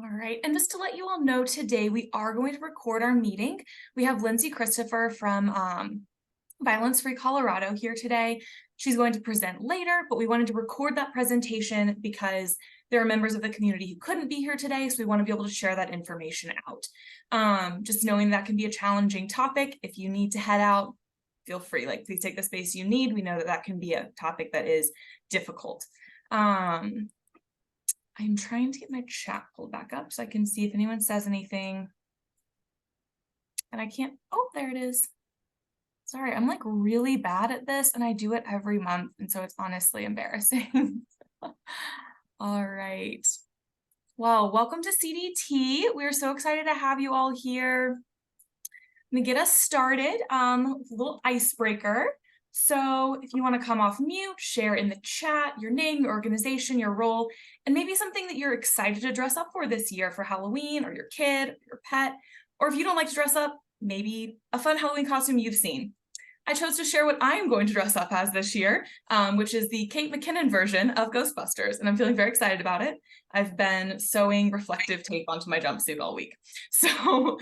All right, and just to let you all know, today we are going to record our meeting. We have Lindsay Christopher from Violence Free Colorado here today. She's going to present later, but we wanted to record that presentation because there are members of the community who couldn't be here today, so we want to be able to share that information out. Just knowing that can be a challenging topic. If you need to head out, feel free, please take the space you need. We know that that can be a topic that is difficult. I'm trying to get my chat pulled back up so I can see if anyone says anything. And I can't, oh, there it is. Sorry, I'm really bad at this and I do it every month. And so it's honestly embarrassing. All right. Well, welcome to CDT. We're so excited to have you all here. I'm gonna get us started with a little icebreaker. So if you want to come off mute, share in the chat your name, your organization, your role, and maybe something that you're excited to dress up for this year for Halloween, or your kid, or your pet, or if you don't like to dress up, maybe a fun Halloween costume you've seen. I chose to share what I am going to dress up as this year, which is the Kate McKinnon version of Ghostbusters, and I'm feeling very excited about it. I've been sewing reflective tape onto my jumpsuit all week. So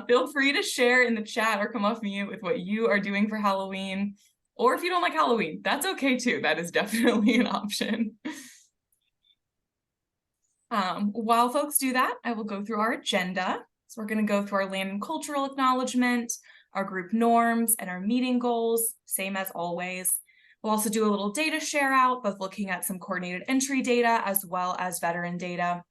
feel free to share in the chat or come off mute with what you are doing for Halloween. Or if you don't like Halloween, that's okay too. That is definitely an option. While folks do that, I will go through our agenda. So we're going to go through our land and cultural acknowledgement, our group norms, and our meeting goals, same as always. We'll also do a little data share out, both looking at some coordinated entry data as well as veteran data.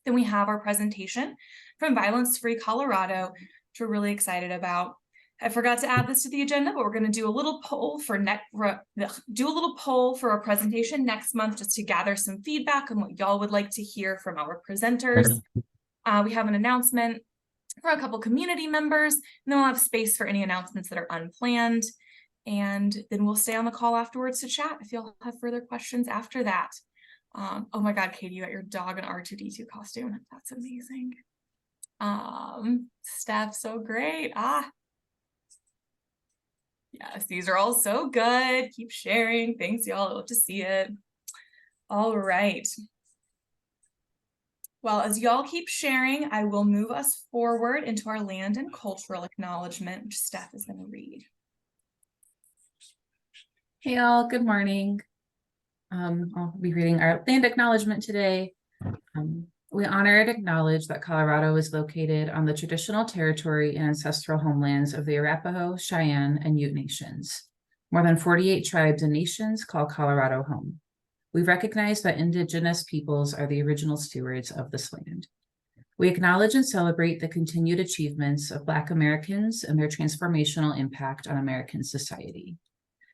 Then we have our presentation from Violence Free Colorado, which we're really excited about. I forgot to add this to the agenda, but we're going to do a little poll for our presentation next month, just to gather some feedback on what y'all would like to hear from our presenters. We have an announcement for a couple community members, and then we'll have space for any announcements that are unplanned. And then we'll stay on the call afterwards to chat if y'all have further questions after that. Oh my God, Katie, you got your dog in R2D2 costume. That's amazing. Steph, so great. Yes, these are all so good. Keep sharing. Thanks, y'all. I love to see it. All right. Well, as y'all keep sharing, I will move us forward into our land and cultural acknowledgement, which Steph is going to read. Hey all, good morning. I'll be reading our land acknowledgement today. We honor and acknowledge that Colorado is located on the traditional territory and ancestral homelands of the Arapaho, Cheyenne, and Ute nations. More than 48 tribes and nations call Colorado home. We recognize that Indigenous peoples are the original stewards of this land. We acknowledge and celebrate the continued achievements of Black Americans and their transformational impact on American society.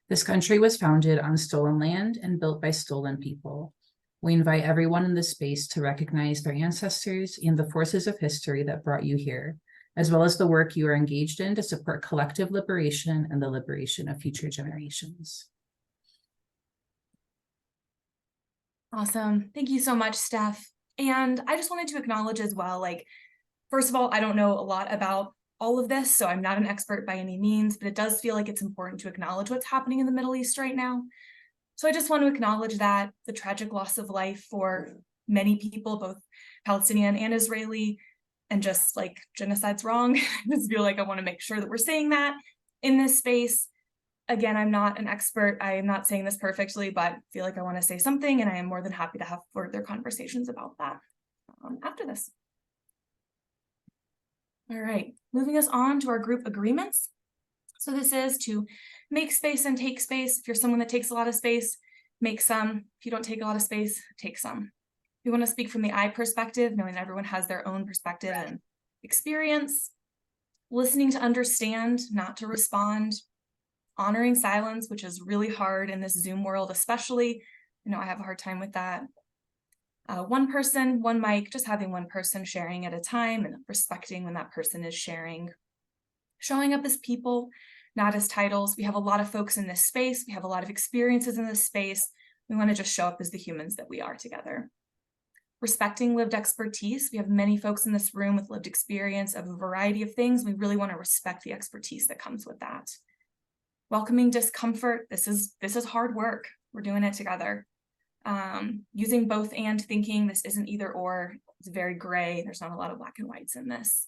This country was founded on stolen land and built by stolen people. We invite everyone in this space to recognize their ancestors and the forces of history that brought you here, as well as the work you are engaged in to support collective liberation and the liberation of future generations. Awesome. Thank you so much, Steph. And I just wanted to acknowledge as well, first of all, I don't know a lot about all of this, so I'm not an expert by any means, but it does feel like it's important to acknowledge what's happening in the Middle East right now. So I just want to acknowledge that the tragic loss of life for many people, both Palestinian and Israeli, and just genocide's wrong. I just feel like I want to make sure that we're saying that in this space. Again, I'm not an expert. I am not saying this perfectly, but I feel like I want to say something, and I am more than happy to have further conversations about that after this. All right, moving us on to our group agreements. So this is to make space and take space. If you're someone that takes a lot of space, make some. If you don't take a lot of space, take some. We want to speak from the I perspective, knowing that everyone has their own perspective and experience. Listening to understand, not to respond. Honoring silence, which is really hard in this Zoom world, especially. I know I have a hard time with that. One person, one mic, just having one person sharing at a time and respecting when that person is sharing. Showing up as people, not as titles. We have a lot of folks in this space. We have a lot of experiences in this space. We want to just show up as the humans that we are together. Respecting lived expertise. We have many folks in this room with lived experience of a variety of things. We really want to respect the expertise that comes with that. Welcoming discomfort. This is hard work. We're doing it together. using both and thinking. This isn't either or. It's very gray. There's not a lot of black and whites in this.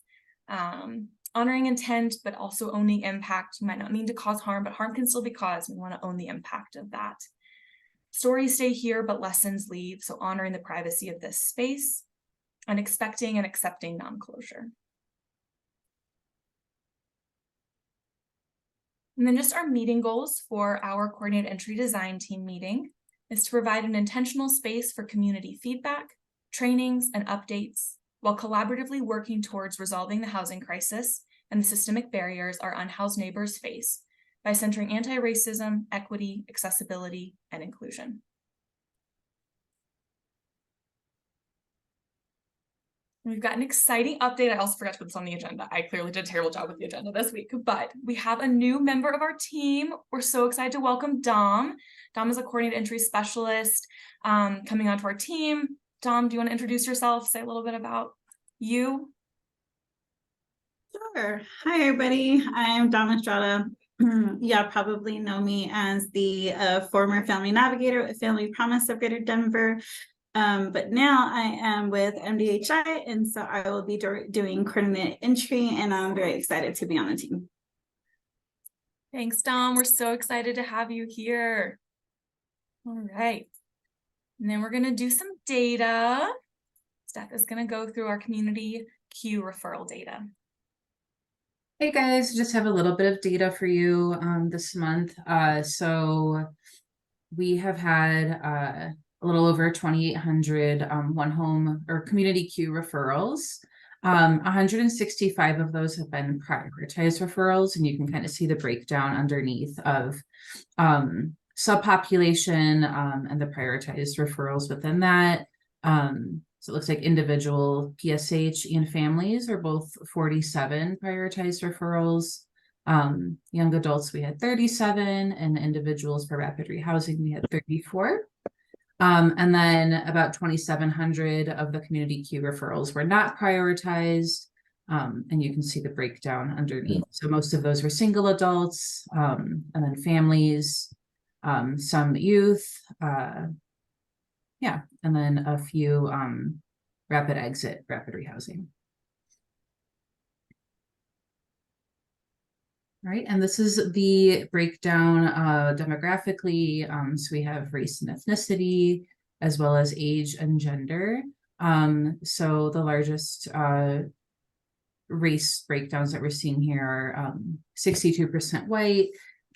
Honoring intent, but also owning impact. You might not mean to cause harm, but harm can still be caused. We want to own the impact of that. Stories stay here, but lessons leave. So honoring the privacy of this space and expecting and accepting non-closure. And then just our meeting goals for our coordinated entry design team meeting is to provide an intentional space for community feedback, trainings, and updates, while collaboratively working towards resolving the housing crisis and the systemic barriers our unhoused neighbors face by centering anti-racism, equity, accessibility, and inclusion. We've got an exciting update. I also forgot to put this on the agenda. I clearly did a terrible job with the agenda this week, but we have a new member of our team. We're so excited to welcome Dom. Dom is a coordinated entry specialist coming onto our team. Dom, do you want to introduce yourself? Say a little bit about you. Sure. Hi, everybody. I'm Dom Estrada. Y'all probably know me as the former family navigator at Family Promise of Greater Denver. But now I am with MDHI, and so I will be doing coordinated entry, and I'm very excited to be on the team. Thanks, Dom. We're so excited to have you here. All right. And then we're going to do some data. Steph is going to go through our community Q referral data. Hey guys, just have a little bit of data for you this month. So we have had a little over 2,800 one home or community Q referrals. 165 of those have been prioritized referrals, and you can kind of see the breakdown underneath of subpopulation and the prioritized referrals within that. So it looks like individual PSH and families are both 47 prioritized referrals. Young adults, we had 37, and individuals for rapid rehousing, we had 34. And then about 2,700 of the community Q referrals were not prioritized. And you can see the breakdown underneath. So most of those were single adults, and then families, some youth, yeah, and then a few rapid exit, rapid rehousing. All right, and this is the breakdown demographically. So we have race and ethnicity, as well as age and gender. So the largest race breakdowns that we're seeing here are 62% white,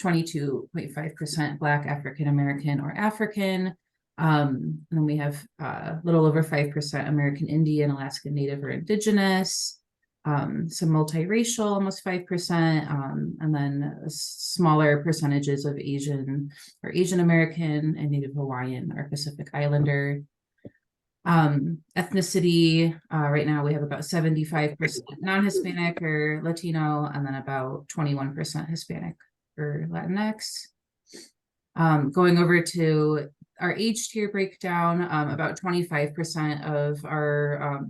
22.5% Black, African American, or African. And then we have a little over 5% American Indian, Alaska Native, or Indigenous. Some multiracial, almost 5%, and then smaller percentages of Asian or Asian American and Native Hawaiian or Pacific Islander. Ethnicity, right now we have about 75% non-Hispanic or Latino, and then about 21% Hispanic or Latinx. Going over to our age tier breakdown, about 25% of our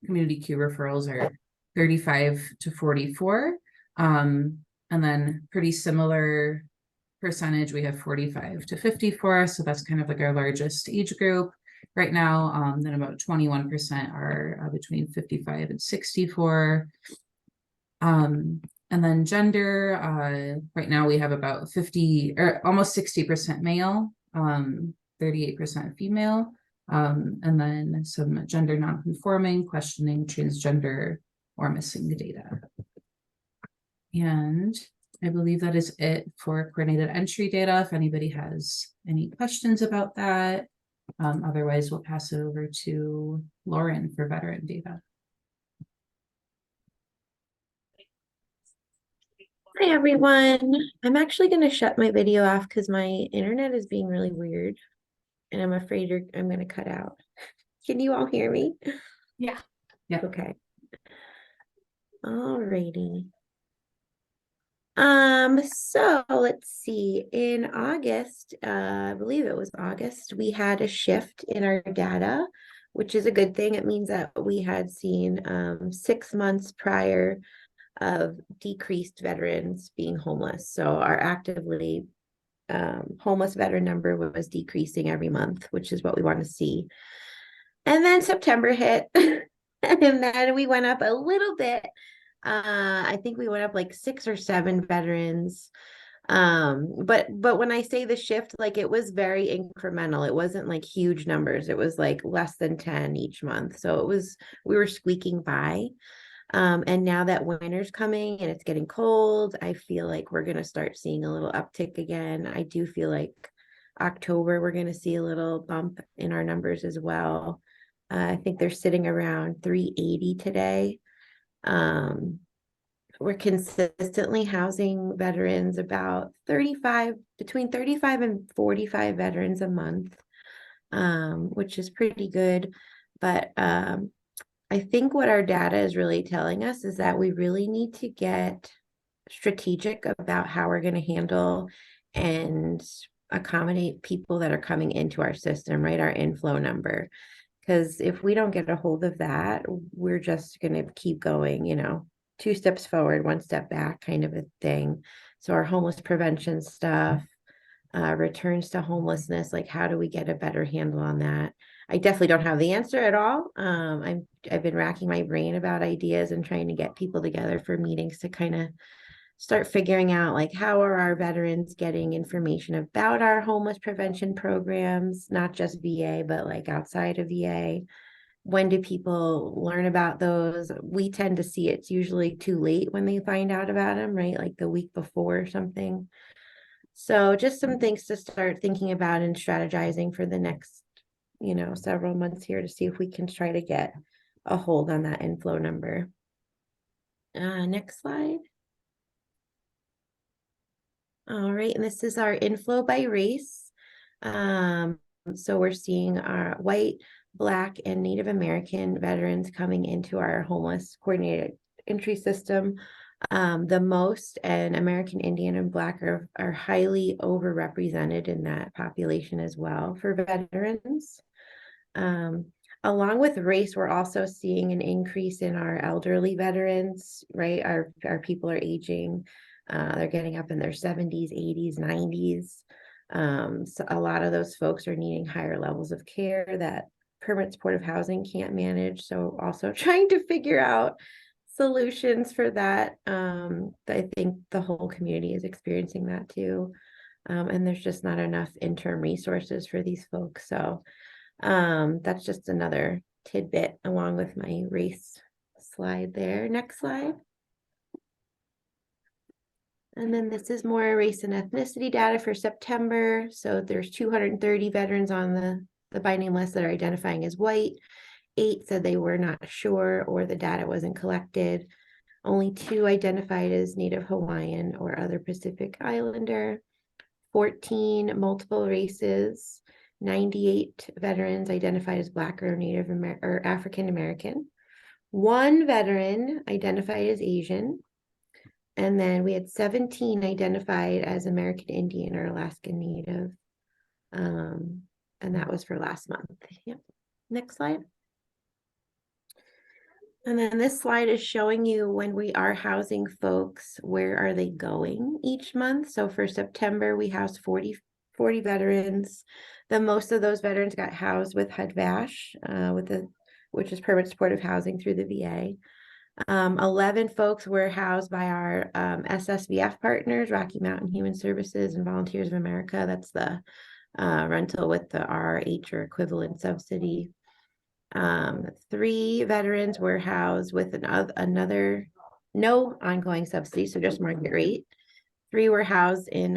community Q referrals are 35 to 44. And then pretty similar percentage, we have 45 to 54. So that's kind of like our largest age group right now. Then about 21% are between 55 and 64. And then gender, right now we have about 50 or almost 60% male, 38% female. And then some gender non-conforming, questioning, transgender, or missing data. And I believe that is it for coordinated entry data. If anybody has any questions about that, otherwise we'll pass it over to Lauren for veteran data. Hi everyone. I'm actually going to shut my video off because my internet is being really weird. And I'm afraid I'm going to cut out. Can you all hear me? Yeah. Yeah. Okay. Alrighty. So let's see. In August, I believe it was August, we had a shift in our data, which is a good thing. It means that we had seen 6 months prior of decreased veterans being homeless. So our actively homeless veteran number was decreasing every month, which is what we want to see. And then September hit, and then we went up a little bit. I think we went up like 6 or 7 veterans. But when I say the shift, like it was very incremental. It wasn't like huge numbers. It was like less than 10 each month. So we were squeaking by. And now that winter's coming and it's getting cold, I feel like we're going to start seeing a little uptick again. I do feel like October, we're going to see a little bump in our numbers as well. I think they're sitting around 380 today. We're consistently housing veterans about between 35 and 45 veterans a month, which is pretty good. But I think what our data is really telling us is that we really need to get strategic about how we're going to handle and accommodate people that are coming into our system, right? Our inflow number. Because if we don't get a hold of that, we're just going to keep going, 2 steps forward, 1 step back kind of a thing. So our homeless prevention stuff, returns to homelessness, like how do we get a better handle on that? I definitely don't have the answer at all. I've been racking my brain about ideas and trying to get people together for meetings to kind of start figuring out like how are our veterans getting information about our homeless prevention programs, not just VA, but like outside of VA. When do people learn about those? We tend to see it's usually too late when they find out about them, right? Like the week before or something. So just some things to start thinking about and strategizing for the next, several months here to see if we can try to get a hold on that inflow number. Next slide. All right, and this is our inflow by race. So we're seeing our white, Black, and Native American veterans coming into our homeless coordinated entry system. The most, and American Indian and Black are highly overrepresented in that population as well for veterans. Along with race, we're also seeing an increase in our elderly veterans, right? Our people are aging. They're getting up in their 70s, 80s, 90s. So a lot of those folks are needing higher levels of care that permanent supportive housing can't manage. So also trying to figure out solutions for that. I think the whole community is experiencing that too. And there's just not enough interim resources for these folks. So that's just another tidbit along with my race slide there. Next slide. And then this is more race and ethnicity data for September. So there's 230 veterans on the by name list that are identifying as white. 8 said they were not sure or the data wasn't collected. Only 2 identified as Native Hawaiian or other Pacific Islander. 14 multiple races. 98 veterans identified as Black or Native or African American. 1 veteran identified as Asian. And then we had 17 identified as American Indian or Alaskan Native. And that was for last month. Yep. Next slide. And then this slide is showing you when we are housing folks, where are they going each month? So for September, we housed 40 veterans. The most of those veterans got housed with HUD-VASH, which is permanent supportive housing through the VA. 11 folks were housed by our SSVF partners, Rocky Mountain Human Services and Volunteers of America. That's the rental with the RRH or equivalent subsidy. 3 veterans were housed with another no ongoing subsidy, so just market rate. 3 were housed in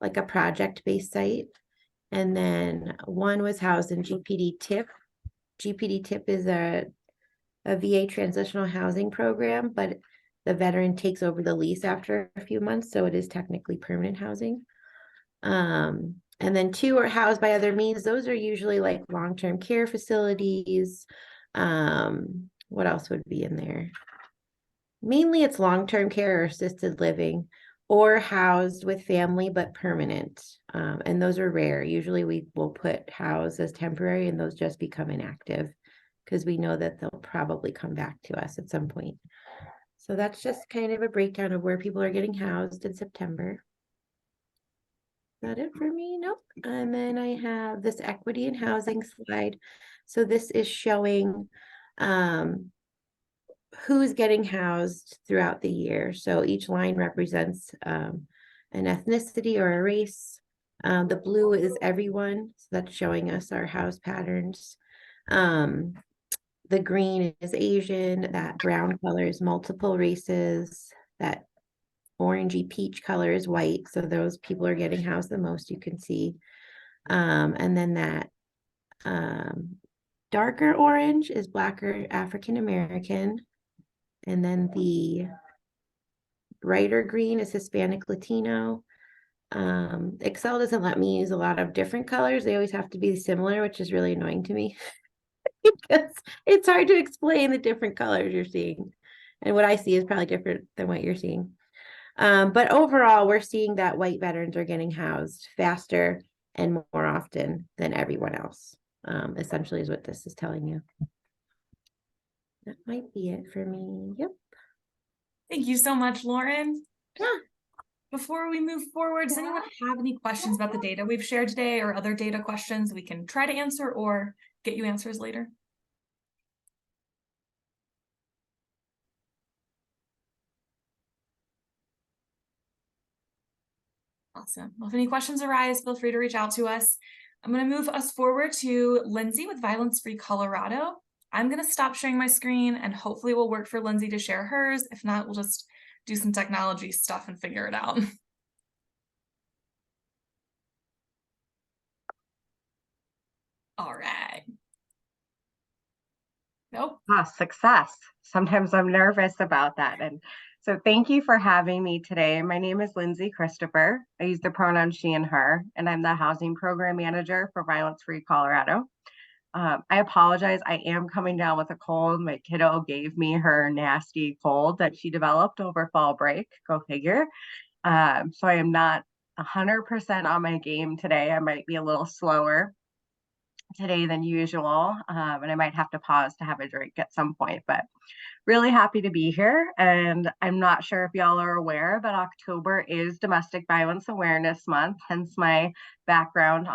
like a project-based site. And then 1 was housed in GPD TIP. GPD TIP is a VA transitional housing program, but the veteran takes over the lease after a few months, so it is technically permanent housing. And then 2 are housed by other means. Those are usually like long-term care facilities. What else would be in there? Mainly it's long-term care or assisted living or housed with family, but permanent. And those are rare. Usually we will put housed as temporary and those just become inactive because we know that they'll probably come back to us at some point. So that's just kind of a breakdown of where people are getting housed in September. that it for me? Nope. And then I have this equity and housing slide. So this is showing who's getting housed throughout the year. So each line represents an ethnicity or a race. The blue is everyone, so that's showing us our house patterns. The green is Asian, that brown color is multiple races, that orangey peach color is white, so those people are getting housed the most, you can see. And then that darker orange is Black or African American. And then the brighter green is Hispanic Latino. Excel doesn't let me use a lot of different colors. They always have to be similar, which is really annoying to me because it's hard to explain the different colors you're seeing. And what I see is probably different than what you're seeing. But overall, we're seeing that white veterans are getting housed faster and more often than everyone else, essentially is what this is telling you. That might be it for me. Yep. Thank you so much, Lauren. Yeah. Before we move forward, does anyone have any questions about the data we've shared today or other data questions we can try to answer or get you answers later? Awesome. Well, if any questions arise, feel free to reach out to us. I'm going to move us forward to Lindsay with Violence Free Colorado. I'm going to stop sharing my screen and hopefully it will work for Lindsay to share hers. If not, we'll just do some technology stuff and figure it out. All right. Nope. Ah, success. Sometimes I'm nervous about that. And so thank you for having me today. My name is Lindsay Christopher. I use the pronoun she and her, and I'm the housing program manager for Violence Free Colorado. I apologize. I am coming down with a cold. My kiddo gave me her nasty cold that she developed over fall break. Go figure. So I am not 100% on my game today. I might be a little slower today than usual, and I might have to pause to have a drink at some point, but really happy to be here. And I'm not sure if y'all are aware, but October is Domestic Violence Awareness Month, hence my background,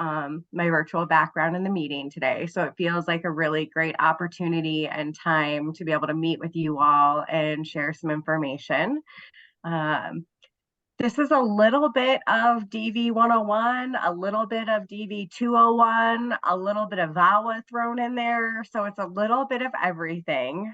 my virtual background in the meeting today. So it feels like a really great opportunity and time to be able to meet with you all and share some information. This is a little bit of DV 101, a little bit of DV 201, a little bit of VAWA thrown in there. So it's a little bit of everything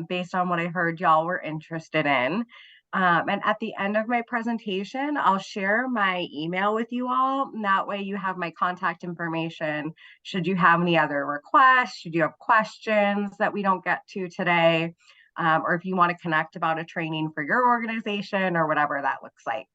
based on what I heard y'all were interested in. And at the end of my presentation, I'll share my email with you all. And that way you have my contact information. Should you have any other requests, should you have questions that we don't get to today, or if you want to connect about a training for your organization or whatever that looks like.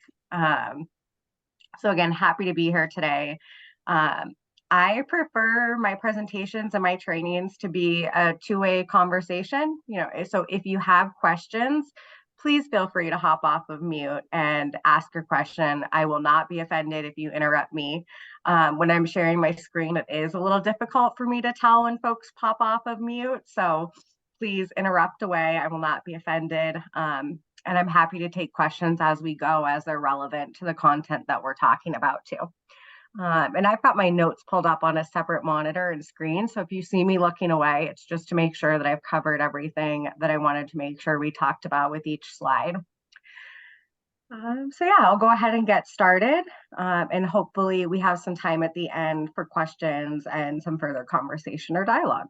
So again, happy to be here today. I prefer my presentations and my trainings to be a two-way conversation. So if you have questions, please feel free to hop off of mute and ask your question. I will not be offended if you interrupt me. When I'm sharing my screen, it is a little difficult for me to tell when folks pop off of mute. So please interrupt away. I will not be offended. And I'm happy to take questions as we go, as they're relevant to the content that we're talking about too. And I've got my notes pulled up on a separate monitor and screen. So if you see me looking away, it's just to make sure that I've covered everything that I wanted to make sure we talked about with each slide. So yeah, I'll go ahead and get started. And hopefully we have some time at the end for questions and some further conversation or dialogue.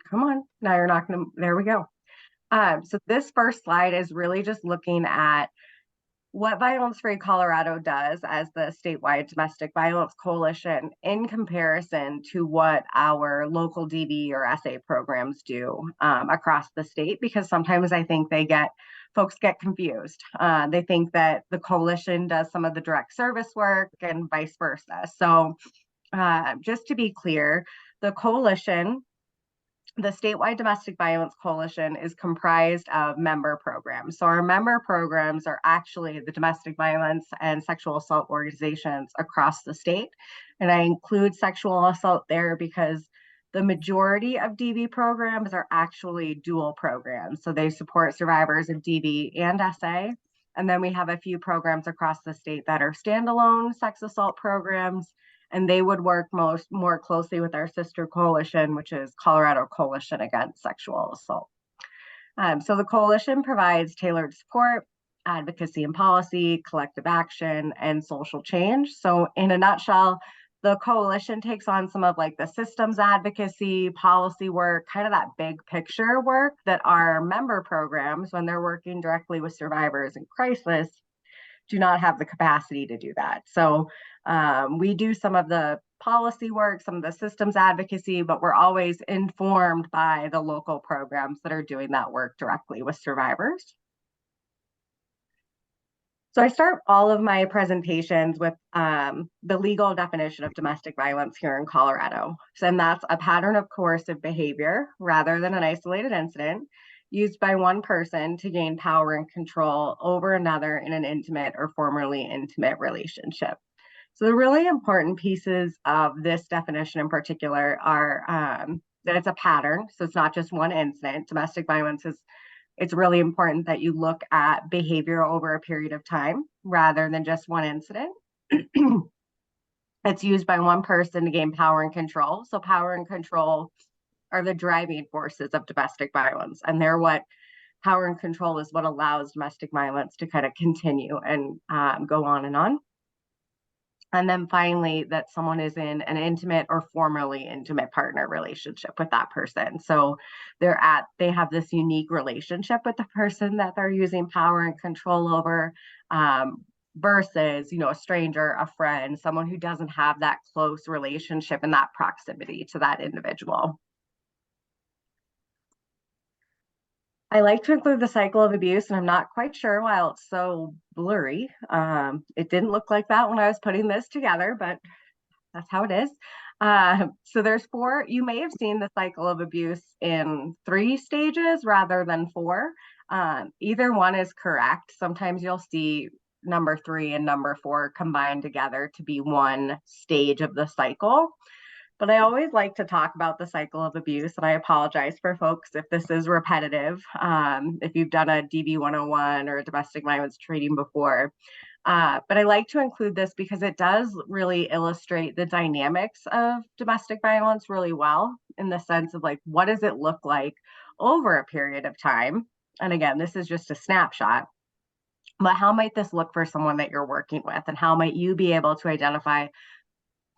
Come on, now you're not gonna, there we go. So this first slide is really just looking at what Violence Free Colorado does as the statewide domestic violence coalition in comparison to what our local DV or SA programs do across the state, because sometimes I think folks get confused. They think that the coalition does some of the direct service work and vice versa. So just to be clear, the coalition, the statewide domestic violence coalition, is comprised of member programs. So our member programs are actually the domestic violence and sexual assault organizations across the state. And I include sexual assault there because the majority of DV programs are actually dual programs. So they support survivors of DV and SA. And then we have a few programs across the state that are standalone sex assault programs, and they would work more closely with our sister coalition, which is Colorado Coalition Against Sexual Assault. So the coalition provides tailored support, advocacy and policy, collective action, and social change. So in a nutshell, the coalition takes on some of like the systems advocacy, policy work, kind of that big picture work that our member programs, when they're working directly with survivors in crisis, do not have the capacity to do that. So we do some of the policy work, some of the systems advocacy, but we're always informed by the local programs that are doing that work directly with survivors. So I start all of my presentations with the legal definition of domestic violence here in Colorado. And that's a pattern of coercive behavior rather than an isolated incident used by one person to gain power and control over another in an intimate or formerly intimate relationship. So the really important pieces of this definition in particular are that it's a pattern. So it's not just one incident. Domestic violence it's really important that you look at behavior over a period of time rather than just one incident. It's used by one person to gain power and control. So power and control are the driving forces of domestic violence, and power and control is what allows domestic violence to kind of continue and go on and on. And then finally, that someone is in an intimate or formerly intimate partner relationship with that person. So they have this unique relationship with the person that they're using power and control over, versus, a stranger, a friend, someone who doesn't have that close relationship and that proximity to that individual. I like to include the cycle of abuse, and I'm not quite sure why it's so blurry. It didn't look like that when I was putting this together, but that's how it is. So there's 4. You may have seen the cycle of abuse in 3 stages rather than 4. Either one is correct. Sometimes you'll see number 3 and number 4 combined together to be one stage of the cycle. But I always like to talk about the cycle of abuse, and I apologize for folks if this is repetitive, if you've done a DV 101 or a domestic violence training before. But I like to include this because it does really illustrate the dynamics of domestic violence really well, in the sense of like, what does it look like over a period of time? And again, this is just a snapshot. But how might this look for someone that you're working with? And how might you be able to identify,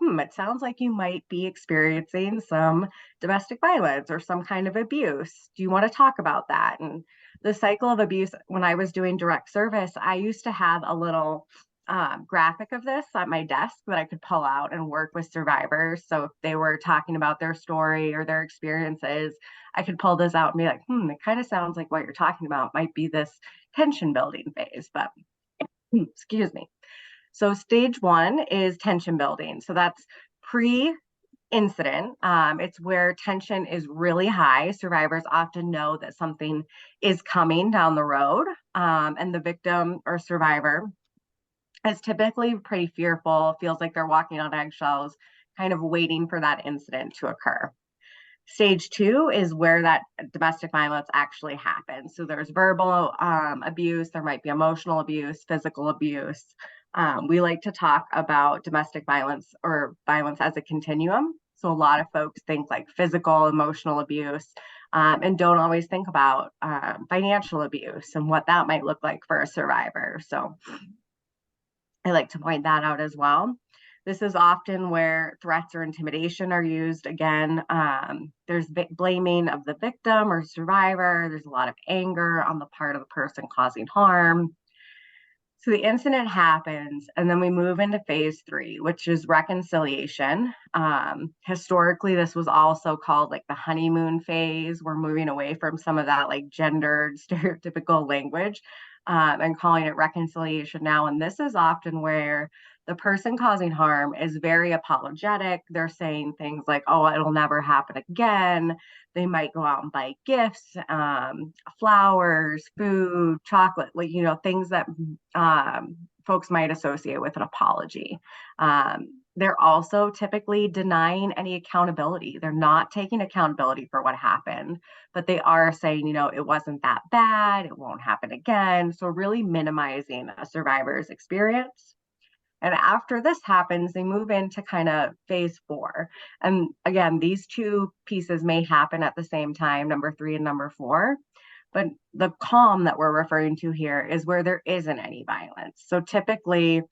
it sounds like you might be experiencing some domestic violence or some kind of abuse. Do you want to talk about that? And the cycle of abuse, when I was doing direct service, I used to have a little graphic of this at my desk that I could pull out and work with survivors. So if they were talking about their story or their experiences, I could pull this out and be like, it kind of sounds like what you're talking about might be this tension building phase, but excuse me. So stage 1 is tension building. So that's pre-incident. It's where tension is really high. Survivors often know that something is coming down the road, and the victim or survivor is typically pretty fearful, feels like they're walking on eggshells, kind of waiting for that incident to occur. Stage 2 is where that domestic violence actually happens. So there's verbal abuse, there might be emotional abuse, physical abuse. We like to talk about domestic violence or violence as a continuum. So a lot of folks think like physical, emotional abuse, and don't always think about financial abuse and what that might look like for a survivor. So I like to point that out as well. This is often where threats or intimidation are used. Again, there's blaming of the victim or survivor. There's a lot of anger on the part of the person causing harm. So the incident happens, and then we move into phase 3, which is reconciliation. Historically, this was also called like the honeymoon phase. We're moving away from some of that like gendered stereotypical language and calling it reconciliation now. And this is often where the person causing harm is very apologetic. They're saying things like, oh, it'll never happen again. They might go out and buy gifts, flowers, food, chocolate, things that folks might associate with an apology. they're also typically denying any accountability. They're not taking accountability for what happened, but they are saying, you know, it wasn't that bad, it won't happen again. So really minimizing a survivor's experience. And after this happens, they move into kind of phase 4. And again, these two pieces may happen at the same time, number 3 and number 4. But the calm that we're referring to here is where there isn't any violence. So typically,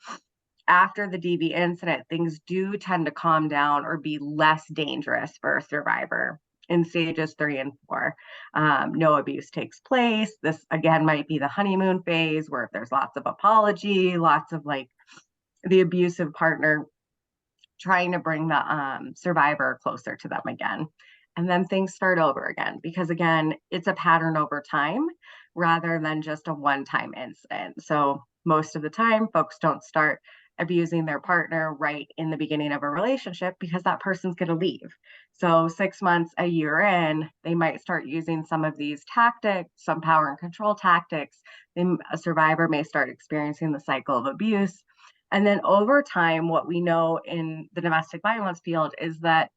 after the DV incident, things do tend to calm down or be less dangerous for a survivor. In stages 3 and 4, no abuse takes place. This again might be the honeymoon phase, where if there's lots of apology, lots of like the abusive partner trying to bring the survivor closer to them again. And then things start over again, because again, it's a pattern over time rather than just a one-time incident. So most of the time, folks don't start abusing their partner right in the beginning of a relationship, because that person's going to leave. So 6 months, a year in, they might start using some of these tactics, some power and control tactics. Then a survivor may start experiencing the cycle of abuse. And then over time, what we know in the domestic violence field is that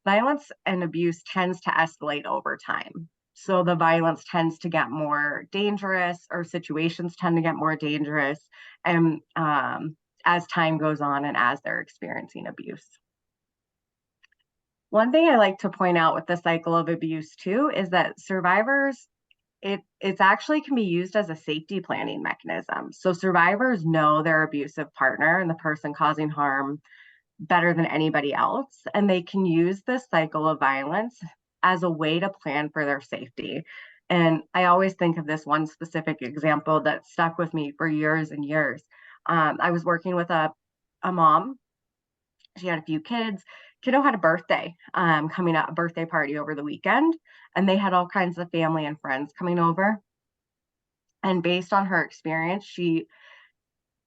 violence and abuse tends to escalate over time. So the violence tends to get more dangerous, or situations tend to get more dangerous, and as time goes on and as they're experiencing abuse. One thing I like to point out with the cycle of abuse too is that survivors, it's actually can be used as a safety planning mechanism. So survivors know their abusive partner and the person causing harm better than anybody else, and they can use this cycle of violence as a way to plan for their safety. And I always think of this one specific example that stuck with me for years and years. I was working with a mom. She had a few kids. Kiddo had a birthday coming up, a birthday party over the weekend, and they had all kinds of family and friends coming over. And based on her experience, she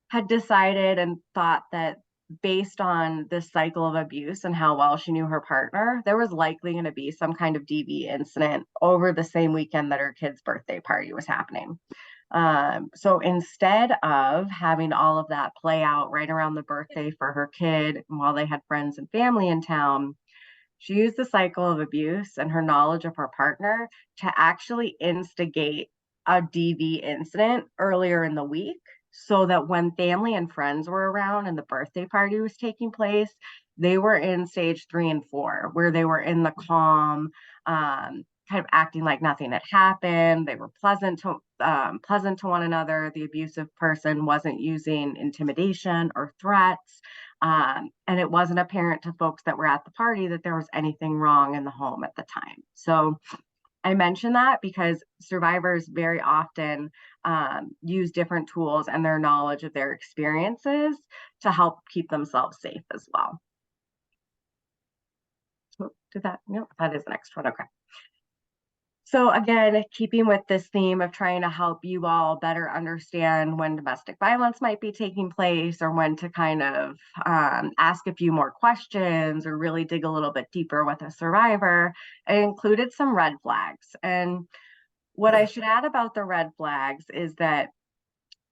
had decided and thought that based on this cycle of abuse and how well she knew her partner, there was likely going to be some kind of DV incident over the same weekend that her kid's birthday party was happening. So instead of having all of that play out right around the birthday for her kid while they had friends and family in town, she used the cycle of abuse and her knowledge of her partner to actually instigate a DV incident earlier in the week, so that when family and friends were around and the birthday party was taking place, they were in stage 3 and 4, where they were in the calm, kind of acting like nothing had happened. They were pleasant to one another. The abusive person wasn't using intimidation or threats. And it wasn't apparent to folks that were at the party that there was anything wrong in the home at the time. So I mention that because survivors very often use different tools and their knowledge of their experiences to help keep themselves safe as well. So did that? No, that is the next one. Okay. So again, keeping with this theme of trying to help you all better understand when domestic violence might be taking place, or when to kind of ask a few more questions or really dig a little bit deeper with a survivor, I included some red flags. And what I should add about the red flags is that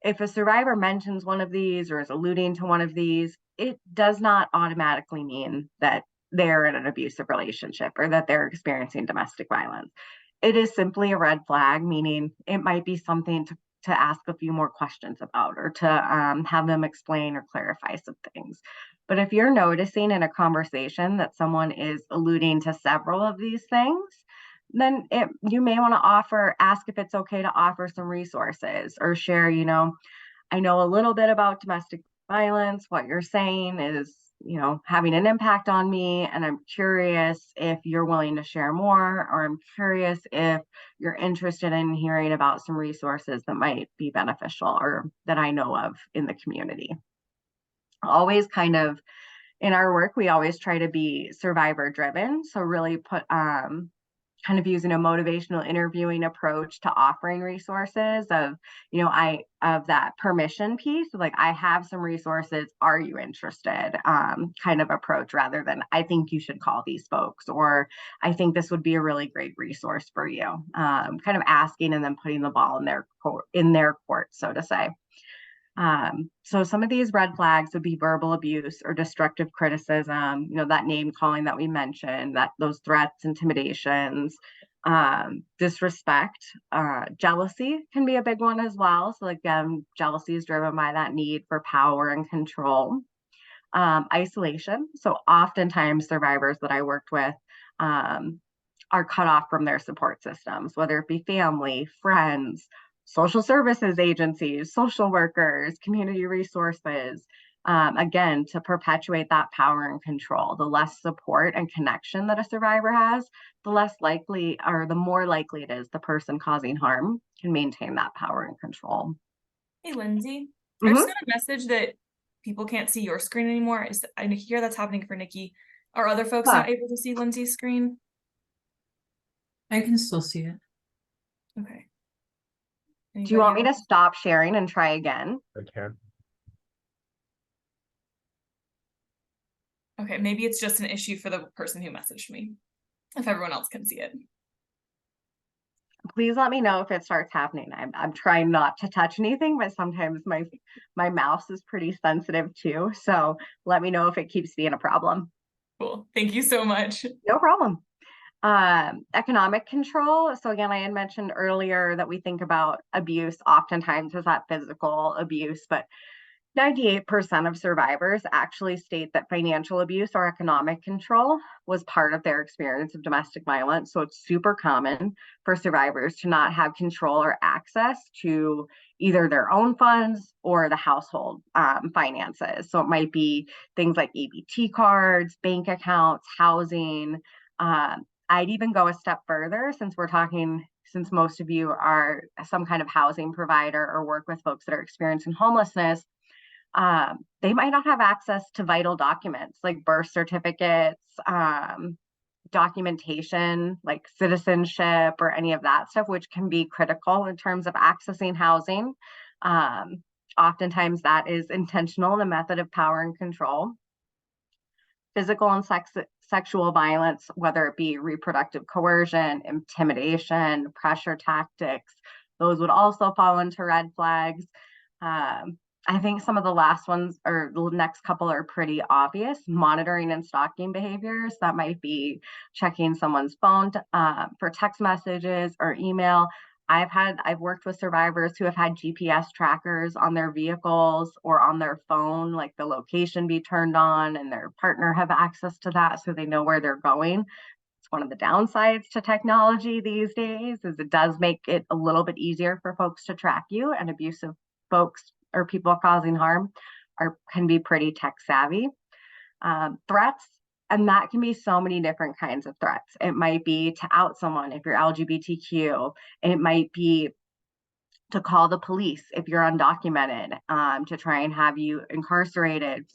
if a survivor mentions one of these or is alluding to one of these, it does not automatically mean that they're in an abusive relationship or that they're experiencing domestic violence. It is simply a red flag, meaning it might be something to ask a few more questions about, or to have them explain or clarify some things. But if you're noticing in a conversation that someone is alluding to several of these things, then you may want to ask if it's okay to offer some resources, or share, I know a little bit about domestic violence. What you're saying is, having an impact on me, and I'm curious if you're willing to share more, or I'm curious if you're interested in hearing about some resources that might be beneficial or that I know of in the community. Always kind of in our work, we always try to be survivor driven. So really put kind of using a motivational interviewing approach to offering resources of, of that permission piece, like, I have some resources, are you interested, kind of approach, rather than I think you should call these folks, or I think this would be a really great resource for you, kind of asking and then putting the ball in their court, so to say. So some of these red flags would be verbal abuse or destructive criticism, you know, that name calling that we mentioned, that those threats, intimidations, disrespect, jealousy can be a big one as well. So again, jealousy is driven by that need for power and control. Isolation. So oftentimes survivors that I worked with are cut off from their support systems, whether it be family, friends, social services agencies, social workers, community resources. Again, to perpetuate that power and control. The less support and connection that a survivor has, the less likely or the more likely it is the person causing harm can maintain that power and control. Hey, Lindsay, I just got a message that people can't see your screen anymore. I hear that's happening for Nikki. Are other folks not able to see Lindsay's screen? I can still see it. Okay. Do you want me to stop sharing and try again? I can. Okay, maybe it's just an issue for the person who messaged me, if everyone else can see it. Please let me know if it starts happening. I'm trying not to touch anything, but sometimes my mouse is pretty sensitive too. So let me know if it keeps being a problem. Cool. Thank you so much. No problem. Economic control. So again, I had mentioned earlier that we think about abuse oftentimes as that physical abuse, but 98% of survivors actually state that financial abuse or economic control was part of their experience of domestic violence. So it's super common for survivors to not have control or access to either their own funds or the household finances. So it might be things like EBT cards, bank accounts, housing. I'd even go a step further, since most of you are some kind of housing provider or work with folks that are experiencing homelessness. They might not have access to vital documents like birth certificates, documentation like citizenship or any of that stuff, which can be critical in terms of accessing housing. Oftentimes that is intentional in a method of power and control. Physical and sexual violence, whether it be reproductive coercion, intimidation, pressure tactics, those would also fall into red flags. I think some of the last ones or the next couple are pretty obvious. Monitoring and stalking behaviors, that might be checking someone's phone for text messages or email. I've worked with survivors who have had GPS trackers on their vehicles or on their phone, like the location be turned on and their partner have access to that so they know where they're going. It's one of the downsides to technology these days, is it does make it a little bit easier for folks to track you, and abusive folks or people causing harm can be pretty tech savvy. Threats, and that can be so many different kinds of threats. It might be to out someone if you're LGBTQ. It might be to call the police if you're undocumented, to try and have you incarcerated.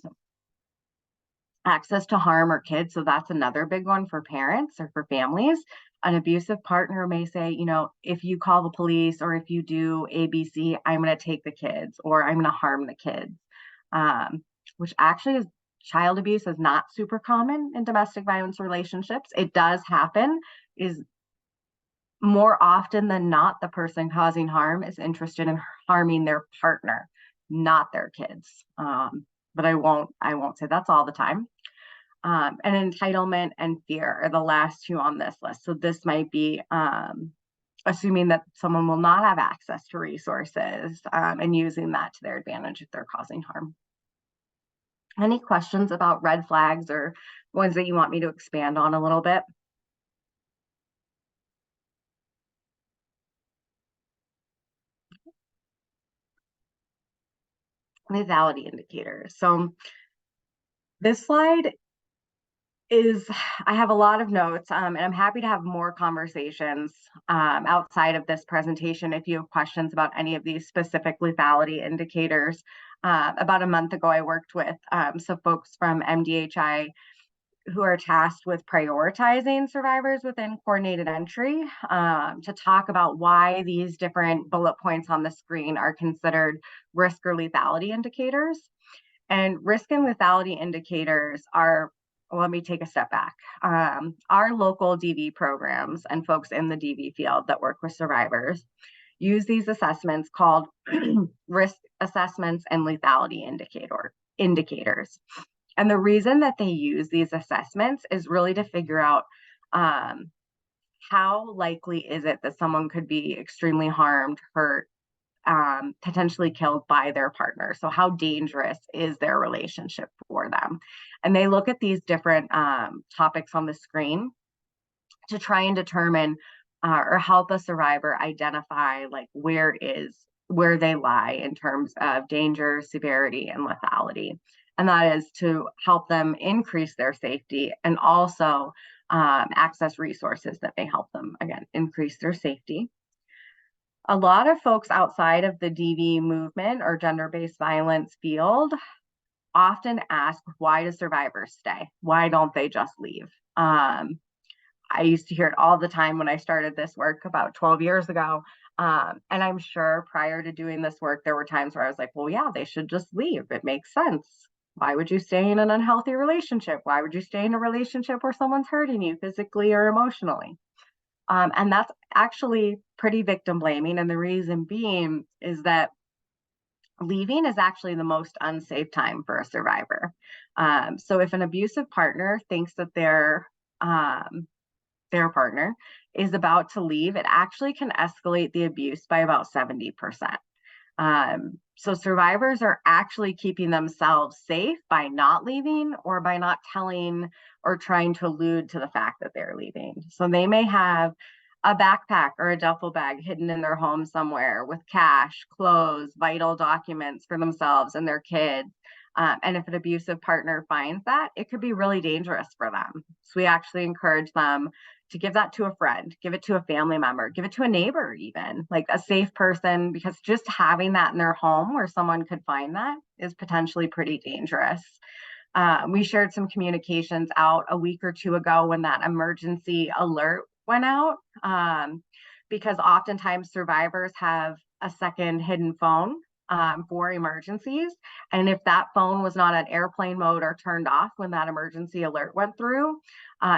Access to harm or kids. So that's another big one for parents or for families. An abusive partner may say, you know, if you call the police or if you do ABC, I'm going to take the kids or I'm going to harm the kids, which actually is child abuse is not super common in domestic violence relationships. It does happen, is more often than not, the person causing harm is interested in harming their partner, not their kids. But I won't say that's all the time. And entitlement and fear are the last two on this list. So this might be assuming that someone will not have access to resources and using that to their advantage if they're causing harm. Any questions about red flags or ones that you want me to expand on a little bit? Lethality indicators. So this slide is, I have a lot of notes and I'm happy to have more conversations outside of this presentation if you have questions about any of these specific lethality indicators. About a month ago, I worked with some folks from MDHI who are tasked with prioritizing survivors within coordinated entry to talk about why these different bullet points on the screen are considered risk or lethality indicators. And risk and lethality indicators are, well, let me take a step back. Our local DV programs and folks in the DV field that work with survivors use these assessments called risk assessments and lethality indicators. And the reason that they use these assessments is really to figure out how likely is it that someone could be extremely harmed, hurt, potentially killed by their partner. So how dangerous is their relationship for them? And they look at these different topics on the screen to try and determine or help a survivor identify like where they lie in terms of danger, severity, and lethality. And that is to help them increase their safety and also access resources that may help them, again, increase their safety. A lot of folks outside of the DV movement or gender-based violence field often ask, why do survivors stay? Why don't they just leave? I used to hear it all the time when I started this work about 12 years ago. And I'm sure prior to doing this work, there were times where I was like, well, yeah, they should just leave. It makes sense. Why would you stay in an unhealthy relationship? Why would you stay in a relationship where someone's hurting you physically or emotionally? And that's actually pretty victim blaming. And the reason being is that leaving is actually the most unsafe time for a survivor. So if an abusive partner thinks that their partner is about to leave, it actually can escalate the abuse by about 70%. So survivors are actually keeping themselves safe by not leaving or by not telling or trying to allude to the fact that they're leaving. So they may have a backpack or a duffel bag hidden in their home somewhere with cash, clothes, vital documents for themselves and their kids. And if an abusive partner finds that, it could be really dangerous for them. So we actually encourage them to give that to a friend, give it to a family member, give it to a neighbor, even like a safe person, because just having that in their home where someone could find that is potentially pretty dangerous. We shared some communications out a week or two ago when that emergency alert went out, because oftentimes survivors have a second hidden phone for emergencies. And if that phone was not on airplane mode or turned off when that emergency alert went through,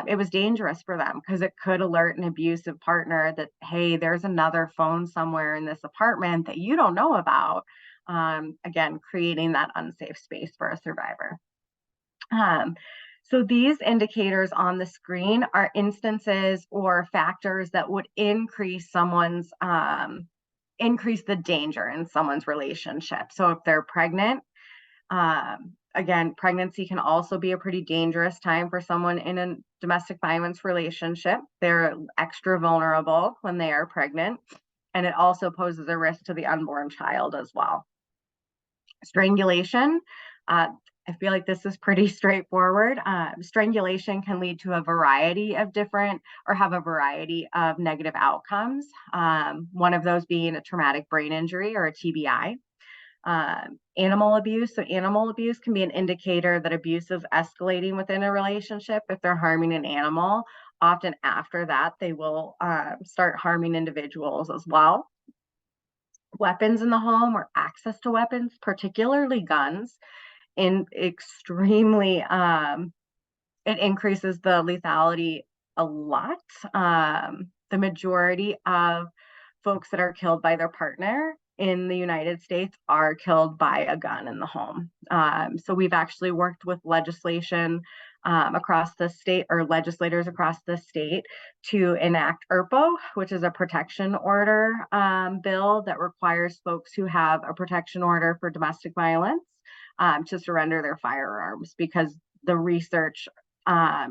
it was dangerous for them because it could alert an abusive partner that, hey, there's another phone somewhere in this apartment that you don't know about. Again, creating that unsafe space for a survivor. So these indicators on the screen are instances or factors that would increase someone's increase the danger in someone's relationship. So if they're pregnant, again, pregnancy can also be a pretty dangerous time for someone in a domestic violence relationship. They're extra vulnerable when they are pregnant, and it also poses a risk to the unborn child as well. Strangulation, I feel like this is pretty straightforward. Strangulation can lead to a variety of different or have a variety of negative outcomes. One of those being a traumatic brain injury or a TBI. Animal abuse. So animal abuse can be an indicator that abuse is escalating within a relationship. If they're harming an animal, often after that, they will start harming individuals as well. Weapons in the home or access to weapons, particularly guns, in extremely, it increases the lethality a lot. The majority of folks that are killed by their partner in the United States are killed by a gun in the home. So we've actually worked with legislation across the state, or legislators across the state, to enact ERPO, which is a protection order bill that requires folks who have a protection order for domestic violence to surrender their firearms, because the research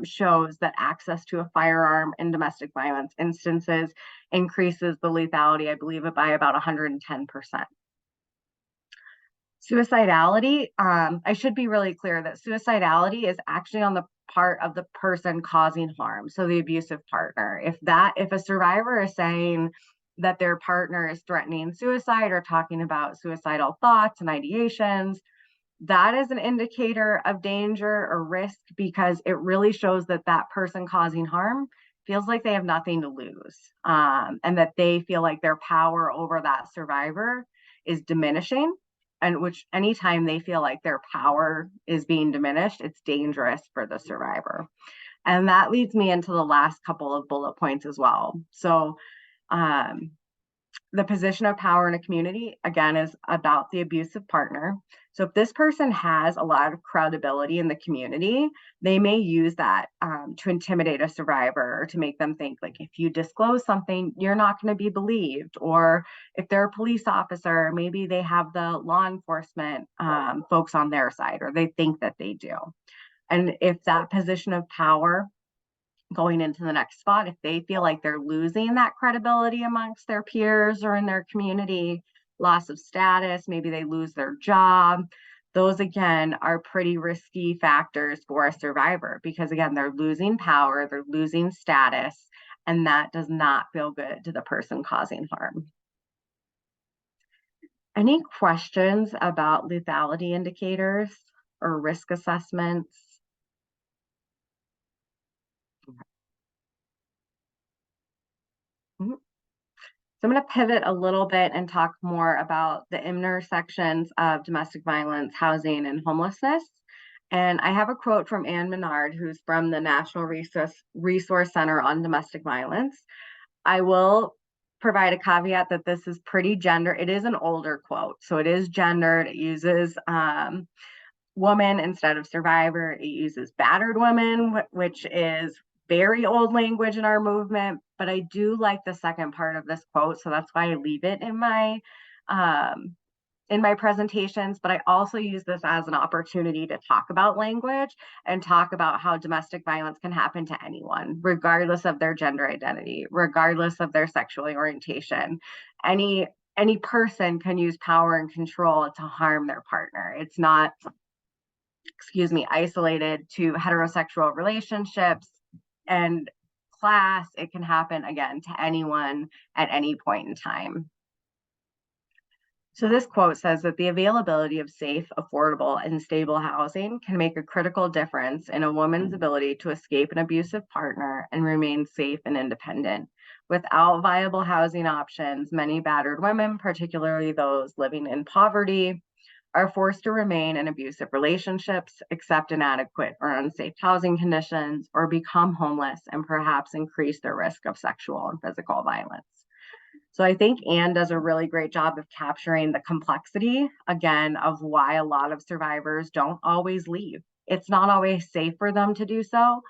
shows that access to a firearm in domestic violence instances increases the lethality, I believe, by about 110%. Suicidality, I should be really clear that suicidality is actually on the part of the person causing harm, so the abusive partner. If a survivor is saying that their partner is threatening suicide or talking about suicidal thoughts and ideations, that is an indicator of danger or risk, because it really shows that that person causing harm feels like they have nothing to lose, and that they feel like their power over that survivor is diminishing. And which anytime they feel like their power is being diminished, it's dangerous for the survivor. And that leads me into the last couple of bullet points as well. So the position of power in a community, again, is about the abusive partner. So if this person has a lot of credibility in the community, they may use that to intimidate a survivor or to make them think like, if you disclose something, you're not going to be believed. Or if they're a police officer, maybe they have the law enforcement folks on their side, or they think that they do. And if that position of power going into the next spot, if they feel like they're losing that credibility amongst their peers or in their community, loss of status, maybe they lose their job, those again are pretty risky factors for a survivor, because again, they're losing power, they're losing status, and that does not feel good to the person causing harm. Any questions about lethality indicators or risk assessments? So I'm going to pivot a little bit and talk more about the intersections of domestic violence, housing, and homelessness. And I have a quote from Anne Menard, who's from the National Resource Center on Domestic Violence. I will provide a caveat that this is pretty gendered. It is an older quote, so it is gendered. It uses woman instead of survivor. It uses battered women, which is very old language in our movement, but I do like the second part of this quote, so that's why I leave it in my presentations. But I also use this as an opportunity to talk about language and talk about how domestic violence can happen to anyone, regardless of their gender identity, regardless of their sexual orientation. Any person can use power and control to harm their partner. It's not, isolated to heterosexual relationships and class. It can happen again to anyone at any point in time. So this quote says that the availability of safe, affordable, and stable housing can make a critical difference in a woman's ability to escape an abusive partner and remain safe and independent. Without viable housing options, many battered women, particularly those living in poverty, are forced to remain in abusive relationships, accept inadequate or unsafe housing conditions, or become homeless and perhaps increase their risk of sexual and physical violence. So I think Anne does a really great job of capturing the complexity, again, of why a lot of survivors don't always leave. It's not always safe for them to do so.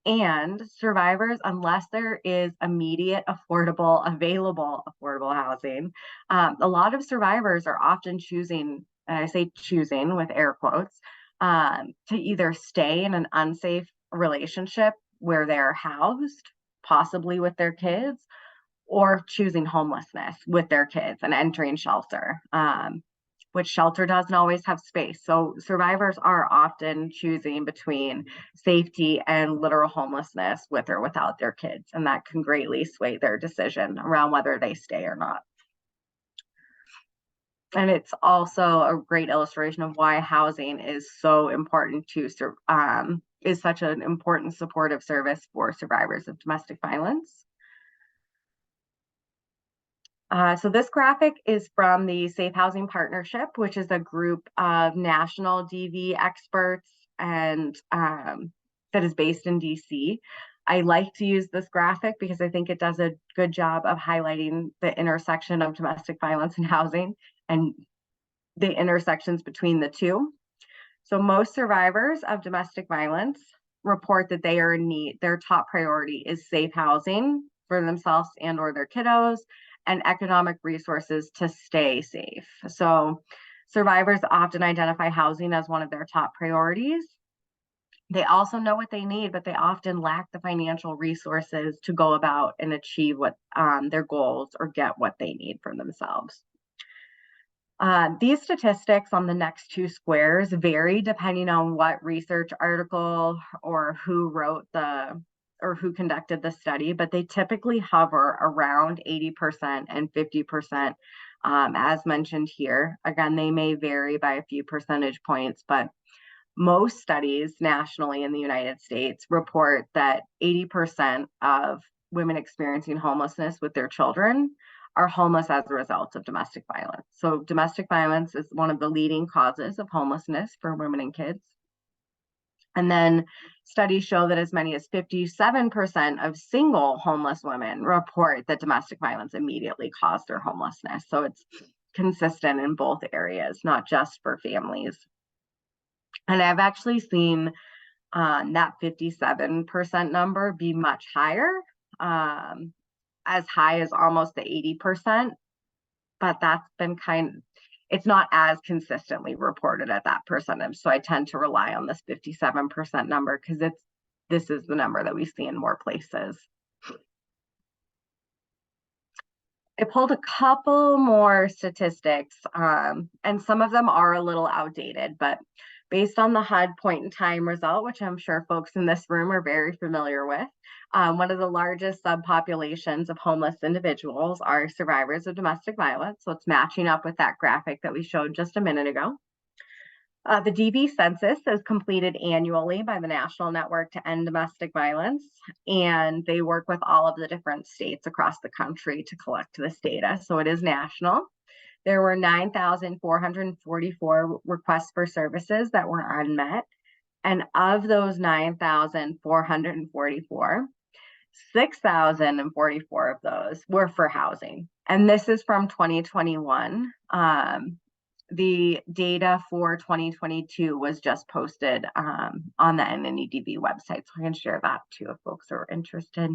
And survivors, unless there is immediate, available affordable housing, a lot of survivors are often choosing, and I say choosing with air quotes, to either stay in an unsafe relationship where they're housed, possibly with their kids, or choosing homelessness with their kids and entering shelter, which shelter doesn't always have space. So survivors are often choosing between safety and literal homelessness with or without their kids, and that can greatly sway their decision around whether they stay or not. And it's also a great illustration of why housing is so important is such an important supportive service for survivors of domestic violence. So this graphic is from the Safe Housing Partnership, which is a group of national DV experts and that is based in DC. I like to use this graphic because I think it does a good job of highlighting the intersection of domestic violence and housing and the intersections between the two. So most survivors of domestic violence report that they are in need. Their top priority is safe housing for themselves and or their kiddos, and economic resources to stay safe. So survivors often identify housing as one of their top priorities. They also know what they need, but they often lack the financial resources to go about and achieve what their goals or get what they need for themselves. These statistics on the next two squares vary depending on what research article or who conducted the study, but they typically hover around 80% and 50%, as mentioned here. Again, they may vary by a few percentage points, but most studies nationally in the United States report that 80% of women experiencing homelessness with their children are homeless as a result of domestic violence. So domestic violence is one of the leading causes of homelessness for women and kids. And then studies show that as many as 57% of single homeless women report that domestic violence immediately caused their homelessness. So it's consistent in both areas, not just for families. And I've actually seen that 57% number be much higher, as high as almost the 80%, but that's been it's not as consistently reported at that percentage. So I tend to rely on this 57% number because this is the number that we see in more places. I pulled a couple more statistics, and some of them are a little outdated, but based on the HUD point in time result, which I'm sure folks in this room are very familiar with, one of the largest subpopulations of homeless individuals are survivors of domestic violence. So it's matching up with that graphic that we showed just a minute ago. The DV census is completed annually by the National Network to End Domestic Violence, and they work with all of the different states across the country to collect this data. So it is national. There were 9,444 requests for services that were unmet. And of those 9,444, 6,044 of those were for housing. And this is from 2021. The data for 2022 was just posted on the NNEDB website. So I can share that too if folks are interested.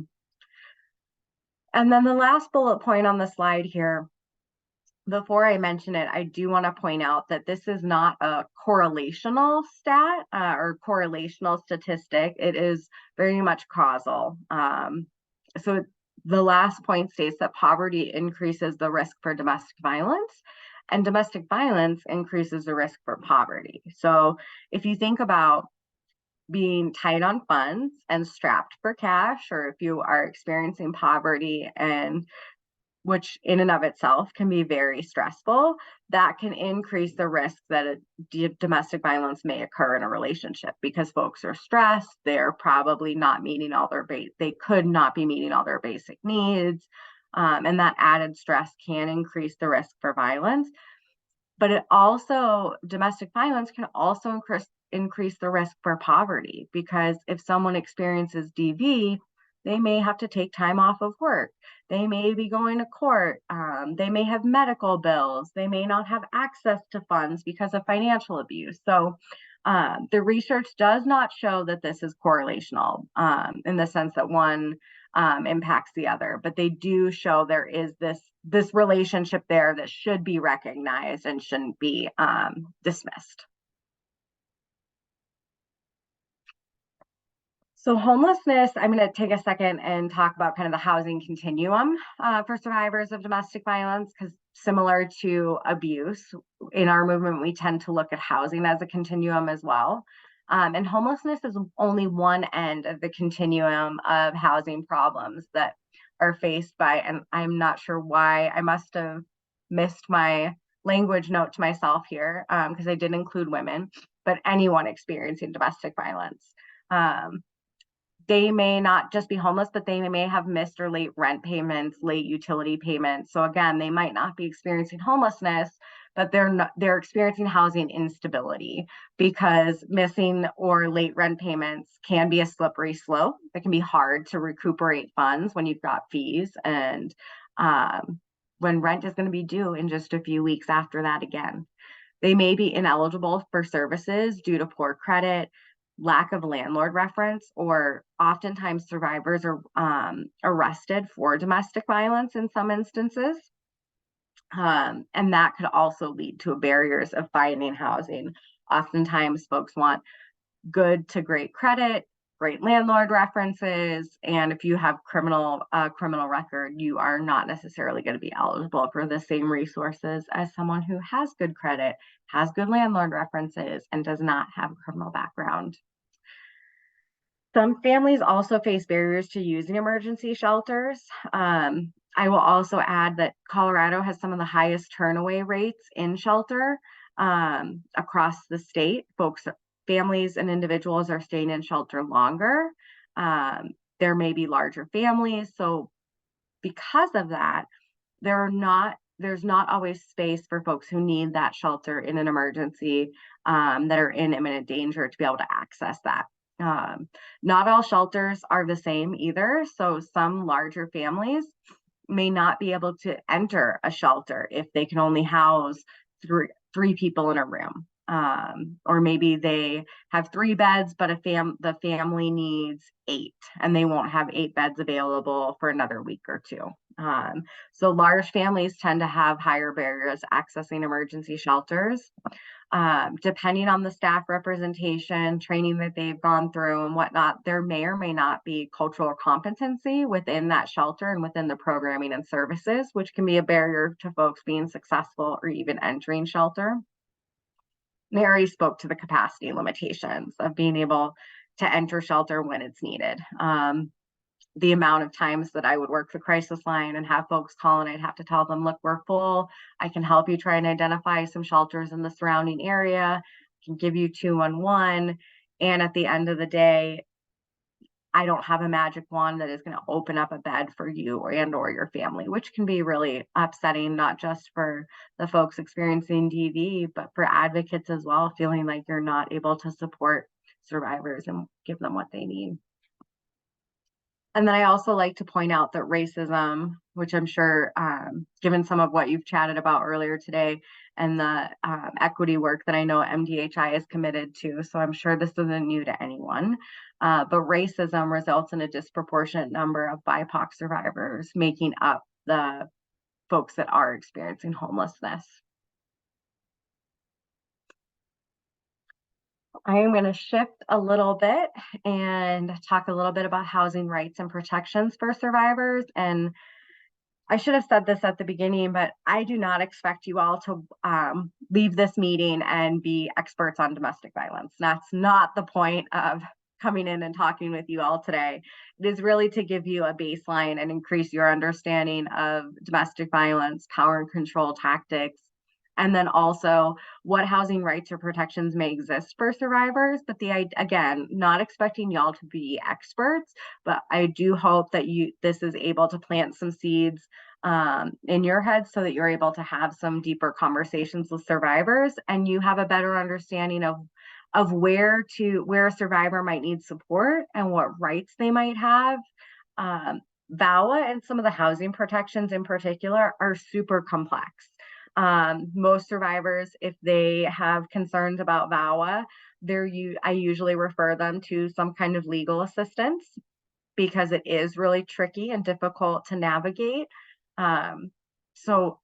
And then the last bullet point on the slide here, before I mention it, I do want to point out that this is not a correlational stat or correlational statistic. It is very much causal. So the last point states that poverty increases the risk for domestic violence, and domestic violence increases the risk for poverty. So if you think about being tight on funds and strapped for cash, or if you are experiencing poverty, and which in and of itself can be very stressful, that can increase the risk that domestic violence may occur in a relationship because folks are stressed. They're probably not meeting all their they could not be meeting all their basic needs. And that added stress can increase the risk for violence. But domestic violence can also increase the risk for poverty, because if someone experiences DV, they may have to take time off of work. They may be going to court. They may have medical bills. They may not have access to funds because of financial abuse. So the research does not show that this is correlational in the sense that one impacts the other, but they do show there is this relationship there that should be recognized and shouldn't be dismissed. So homelessness, I'm going to take a second and talk about kind of the housing continuum for survivors of domestic violence, because similar to abuse, in our movement, we tend to look at housing as a continuum as well. And homelessness is only one end of the continuum of housing problems that are faced by, and I'm not sure why, I must have missed my language note to myself here, because I did include women, but anyone experiencing domestic violence. They may not just be homeless, but they may have missed or late rent payments, late utility payments. So again, they might not be experiencing homelessness, but they're experiencing housing instability, because missing or late rent payments can be a slippery slope. It can be hard to recuperate funds when you've got fees, and when rent is going to be due in just a few weeks after that again. They may be ineligible for services due to poor credit, lack of landlord reference, or oftentimes survivors are arrested for domestic violence in some instances. And that could also lead to barriers of finding housing. Oftentimes folks want good to great credit, great landlord references, and if you have criminal record, you are not necessarily going to be eligible for the same resources as someone who has good credit, has good landlord references, and does not have a criminal background. Some families also face barriers to using emergency shelters. I will also add that Colorado has some of the highest turnaway rates in shelter across the state. Families and individuals are staying in shelter longer. There may be larger families. So because of that, there there's not always space for folks who need that shelter in an emergency, that are in imminent danger to be able to access that. Not all shelters are the same either. So some larger families may not be able to enter a shelter if they can only house three people in a room. Or maybe they have 3 beds, but the family needs 8, and they won't have 8 beds available for another week or 2. So large families tend to have higher barriers accessing emergency shelters. Depending on the staff representation, training that they've gone through and whatnot, there may or may not be cultural competency within that shelter and within the programming and services, which can be a barrier to folks being successful or even entering shelter. Mary spoke to the capacity limitations of being able to enter shelter when it's needed. The amount of times that I would work the crisis line and have folks call, and I'd have to tell them, look, we're full. I can help you try and identify some shelters in the surrounding area. I can give you 211. And at the end of the day, I don't have a magic wand that is going to open up a bed for you or your family, which can be really upsetting, not just for the folks experiencing DV, but for advocates as well, feeling like you're not able to support survivors and give them what they need. And then I also like to point out that racism, which I'm sure, given some of what you've chatted about earlier today, and the equity work that I know MDHI is committed to, so I'm sure this isn't new to anyone, but racism results in a disproportionate number of BIPOC survivors making up the folks that are experiencing homelessness. I am going to shift a little bit and talk a little bit about housing rights and protections for survivors. And I should have said this at the beginning, but I do not expect you all to leave this meeting and be experts on domestic violence. That's not the point of coming in and talking with you all today. It is really to give you a baseline and increase your understanding of domestic violence, power and control tactics, and then also what housing rights or protections may exist for survivors. But again, not expecting y'all to be experts, but I do hope that this is able to plant some seeds in your head so that you're able to have some deeper conversations with survivors, and you have a better understanding of where a survivor might need support and what rights they might have. VAWA and some of the housing protections in particular are super complex. Most survivors, if they have concerns about VAWA, I usually refer them to some kind of legal assistance because it is really tricky and difficult to navigate. So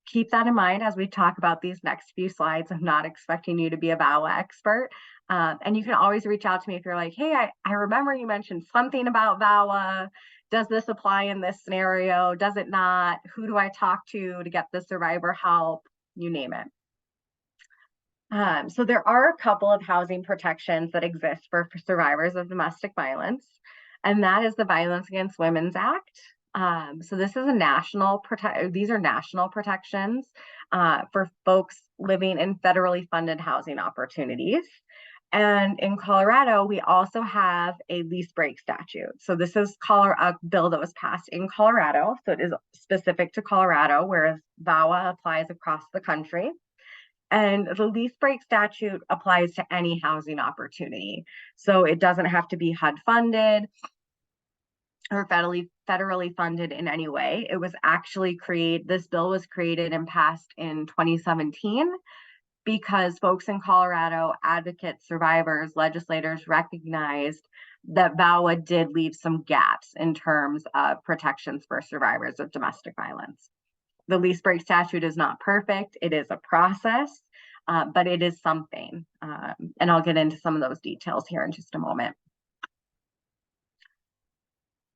keep that in mind as we talk about these next few slides. I'm not expecting you to be a VAWA expert. And you can always reach out to me if you're like, hey, I remember you mentioned something about VAWA. Does this apply in this scenario? Does it not? Who do I talk to get the survivor help? You name it. So there are a couple of housing protections that exist for survivors of domestic violence, and that is the Violence Against Women's Act. So this is these are national protections for folks living in federally funded housing opportunities. And in Colorado, we also have a lease break statute. So this is a bill that was passed in Colorado. So it is specific to Colorado, whereas VAWA applies across the country. And the lease break statute applies to any housing opportunity. So it doesn't have to be HUD funded or federally funded in any way. It was actually this bill was created and passed in 2017. Because folks in Colorado, advocates, survivors, legislators recognized that VAWA did leave some gaps in terms of protections for survivors of domestic violence. The lease break statute is not perfect. It is a process, but it is something. And I'll get into some of those details here in just a moment.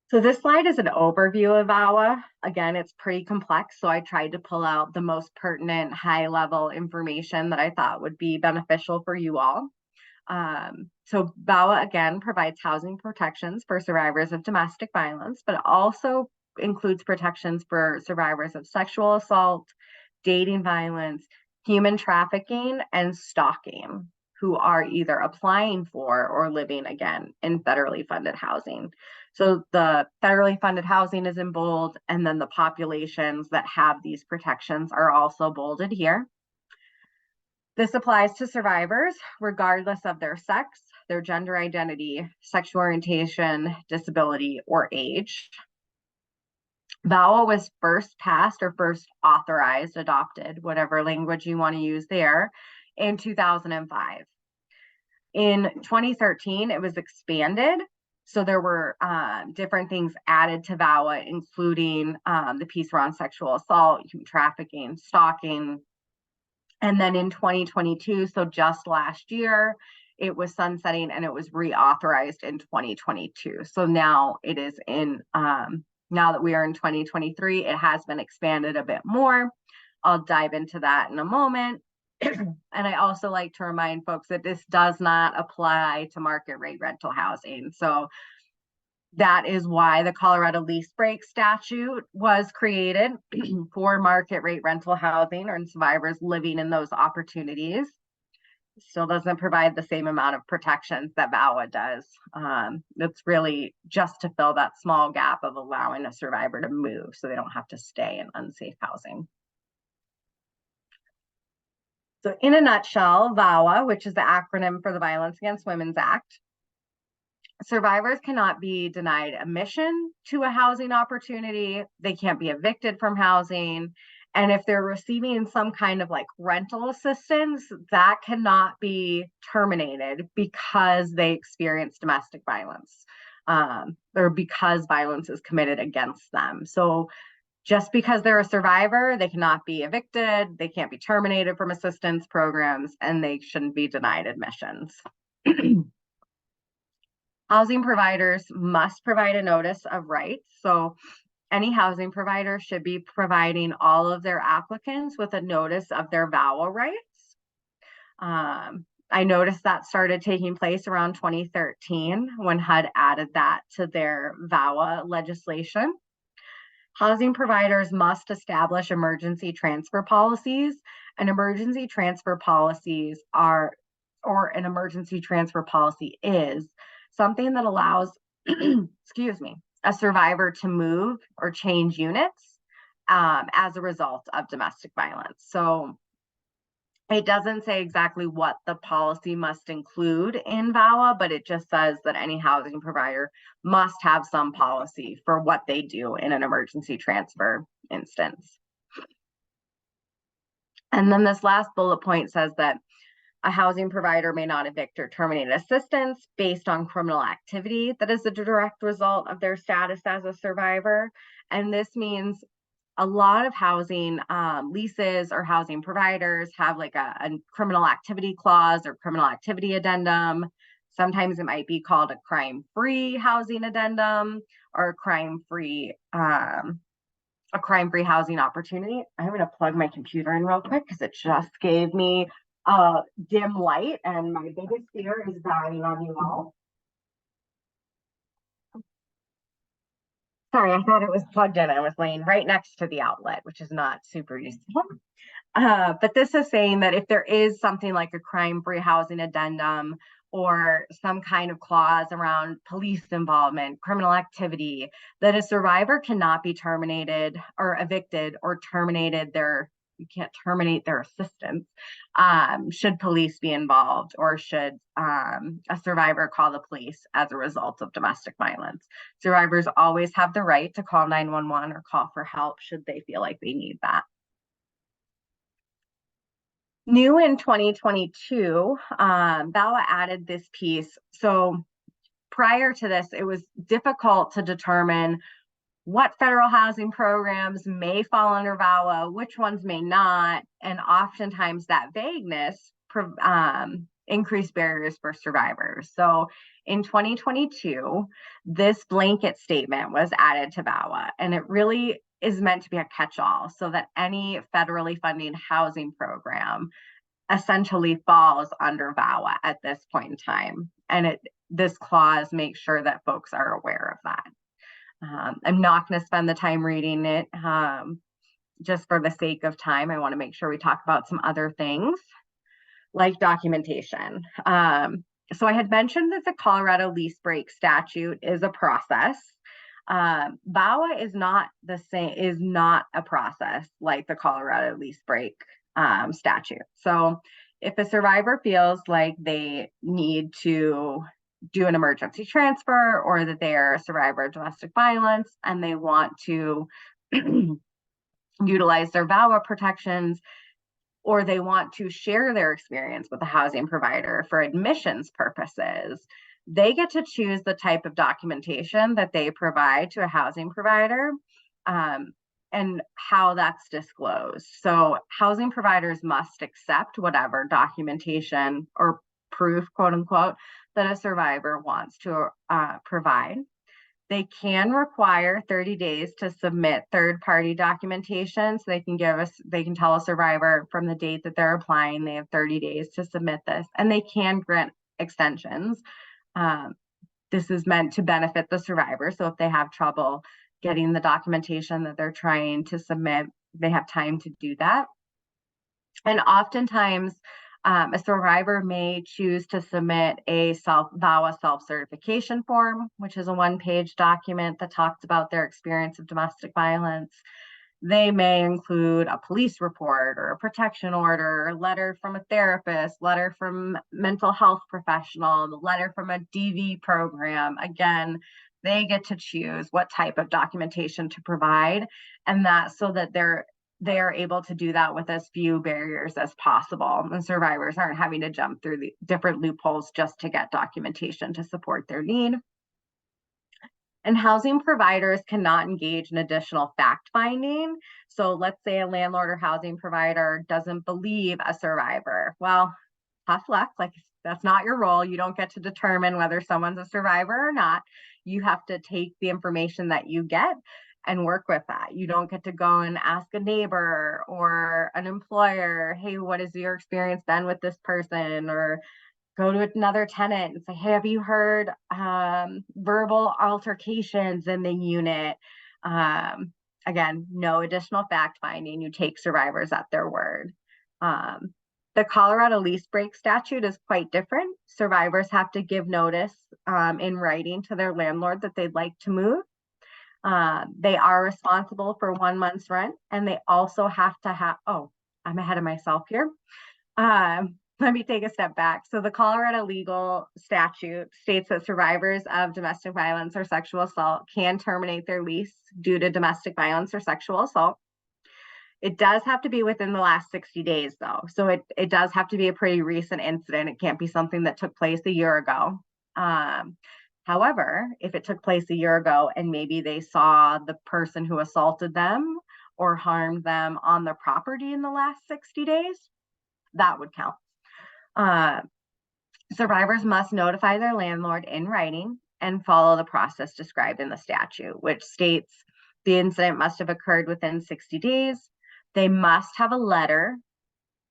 So this slide is an overview of VAWA. Again, it's pretty complex, so I tried to pull out the most pertinent high-level information that I thought would be beneficial for you all. So VAWA, again, provides housing protections for survivors of domestic violence, but also includes protections for survivors of sexual assault, dating violence, human trafficking, and stalking. who are either applying for or living again in federally funded housing. So the federally funded housing is in bold, and then the populations that have these protections are also bolded here. This applies to survivors regardless of their sex, their gender identity, sexual orientation, disability, or age. VAWA was first passed or first authorized, adopted, whatever language you want to use there, in 2005. In 2013, it was expanded. So there were different things added to VAWA, including the piece around sexual assault, human trafficking, stalking. And then in 2022, so just last year, it was sunsetting and it was reauthorized in 2022. So now it is in, now that we are in 2023, it has been expanded a bit more. I'll dive into that in a moment. And I also like to remind folks that this does not apply to market rate rental housing. So that is why the Colorado lease break statute was created for market rate rental housing or survivors living in those opportunities. Still doesn't provide the same amount of protections that VAWA does. It's really just to fill that small gap of allowing a survivor to move so they don't have to stay in unsafe housing. So in a nutshell, VAWA, which is the acronym for the Violence Against Women's Act, survivors cannot be denied admission to a housing opportunity. They can't be evicted from housing. And if they're receiving some kind of like rental assistance, that cannot be terminated because they experience domestic violence or because violence is committed against them. So just because they're a survivor, they cannot be evicted, they can't be terminated from assistance programs, and they shouldn't be denied admissions. Housing providers must provide a notice of rights. So any housing provider should be providing all of their applicants with a notice of their VAWA rights. I noticed that started taking place around 2013 when HUD added that to their VAWA legislation. Housing providers must establish emergency transfer policies, and emergency transfer policies are, or an emergency transfer policy is, something that allows, excuse me, a survivor to move or change units as a result of domestic violence. So it doesn't say exactly what the policy must include in VAWA, but it just says that any housing provider must have some policy for what they do in an emergency transfer instance. And then this last bullet point says that a housing provider may not evict or terminate assistance based on criminal activity that is a direct result of their status as a survivor. And this means a lot of housing leases or housing providers have like a criminal activity clause or criminal activity addendum. Sometimes it might be called a crime-free housing addendum or a crime-free housing opportunity. I'm going to plug my computer in real quick because it just gave me a dim light and my biggest fear is dying on you all. Sorry, I thought it was plugged in. I was laying right next to the outlet, which is not super useful. But this is saying that if there is something like a crime-free housing addendum or some kind of clause around police involvement, criminal activity, that a survivor cannot be terminated or evicted or terminated their, you can't terminate their assistance, should police be involved or should a survivor call the police as a result of domestic violence. Survivors always have the right to call 911 or call for help should they feel like they need that. New in 2022, VAWA added this piece. So prior to this, it was difficult to determine what federal housing programs may fall under VAWA, which ones may not, and oftentimes that vagueness increased barriers for survivors. So in 2022, this blanket statement was added to VAWA, and it really is meant to be a catch-all so that any federally funding housing program essentially falls under VAWA at this point in time. And this clause makes sure that folks are aware of that. I'm not going to spend the time reading it just for the sake of time. I want to make sure we talk about some other things. like documentation. So I had mentioned that the Colorado lease break statute is a process. VAWA is not the same, is not a process like the Colorado lease break statute. So if a survivor feels like they need to do an emergency transfer, or that they are a survivor of domestic violence and they want to utilize their VAWA protections, or they want to share their experience with a housing provider for admissions purposes, they get to choose the type of documentation that they provide to a housing provider, and how that's disclosed. So housing providers must accept whatever documentation or proof, quote unquote, that a survivor wants to provide. They can require 30 days to submit third-party documentation. So they can tell a survivor from the date that they're applying, they have 30 days to submit this, and they can grant extensions. This is meant to benefit the survivor. So if they have trouble getting the documentation that they're trying to submit, they have time to do that. And oftentimes, a survivor may choose to submit a VAWA self-certification form, which is a one-page document that talks about their experience of domestic violence. They may include a police report or a protection order, a letter from a therapist, letter from mental health professional, the letter from a DV program. Again, they get to choose what type of documentation to provide, and that's so that they are able to do that with as few barriers as possible. And survivors aren't having to jump through the different loopholes just to get documentation to support their need. And housing providers cannot engage in additional fact finding. So let's say a landlord or housing provider doesn't believe a survivor. Well, tough luck, like that's not your role. You don't get to determine whether someone's a survivor or not. You have to take the information that you get and work with that. You don't get to go and ask a neighbor or an employer, hey, what has your experience been with this person? Or go to another tenant and say, hey, have you heard verbal altercations in the unit? Again, no additional fact finding. You take survivors at their word. The Colorado lease break statute is quite different. Survivors have to give notice in writing to their landlord that they'd like to move. They are responsible for 1 month's rent, and they also have to have, oh, I'm ahead of myself here. Let me take a step back. So the Colorado legal statute states that survivors of domestic violence or sexual assault can terminate their lease due to domestic violence or sexual assault. It does have to be within the last 60 days though. So it does have to be a pretty recent incident. It can't be something that took place a year ago. However, if it took place a year ago and maybe they saw the person who assaulted them or harmed them on their property in the last 60 days, that would count. Survivors must notify their landlord in writing and follow the process described in the statute, which states the incident must have occurred within 60 days. They must have a letter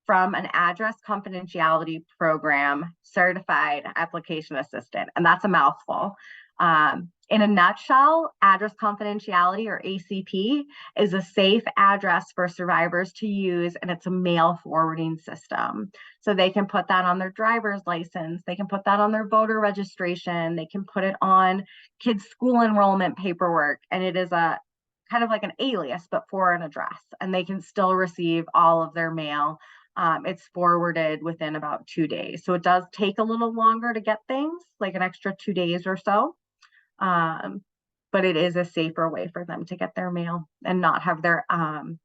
from an address confidentiality program certified application assistant, and that's a mouthful. In a nutshell, address confidentiality, or ACP, is a safe address for survivors to use, and it's a mail forwarding system. So they can put that on their driver's license, they can put that on their voter registration, they can put it on kids' school enrollment paperwork, and it is a kind of like an alias, but for an address, and they can still receive all of their mail. It's forwarded within about 2 days. So it does take a little longer to get things, like an extra 2 days or so. But it is a safer way for them to get their mail and not have their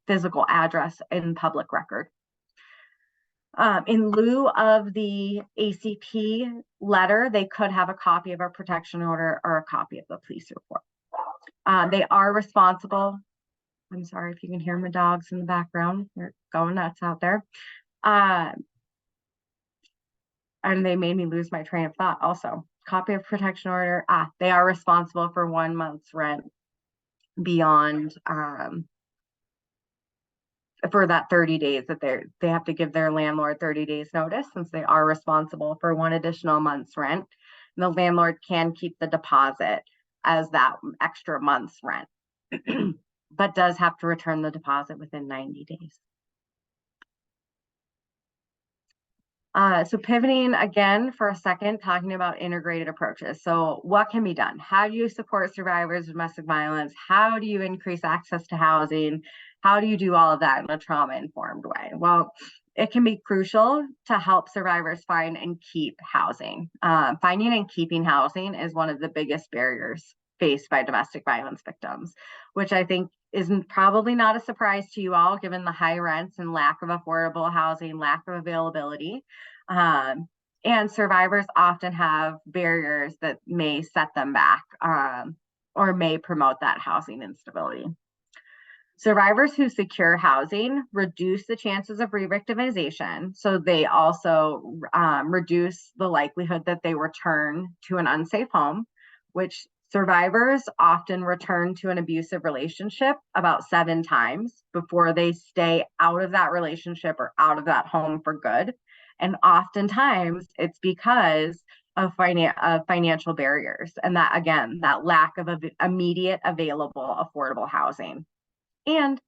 physical address in public record. In lieu of the ACP letter, they could have a copy of a protection order or a copy of the police report. They are responsible. I'm sorry if you can hear my dogs in the background. They're going nuts out there. And they made me lose my train of thought also. Copy of protection order. They are responsible for 1 month's rent beyond for that 30 days that they have to give their landlord 30 days notice, since they are responsible for 1 additional month's rent. And the landlord can keep the deposit as that extra month's rent, but does have to return the deposit within 90 days. So pivoting again for a second, talking about integrated approaches. So what can be done? How do you support survivors of domestic violence? How do you increase access to housing? How do you do all of that in a trauma-informed way? Well, it can be crucial to help survivors find and keep housing. Finding and keeping housing is one of the biggest barriers faced by domestic violence victims, which I think isn't probably not a surprise to you all, given the high rents and lack of affordable housing, lack of availability. And survivors often have barriers that may set them back or may promote that housing instability. Survivors who secure housing reduce the chances of re-victimization, so they also reduce the likelihood that they return to an unsafe home, which survivors often return to an abusive relationship about 7 times before they stay out of that relationship or out of that home for good. And oftentimes it's because of financial barriers. And that, again, that lack of immediate available affordable housing. And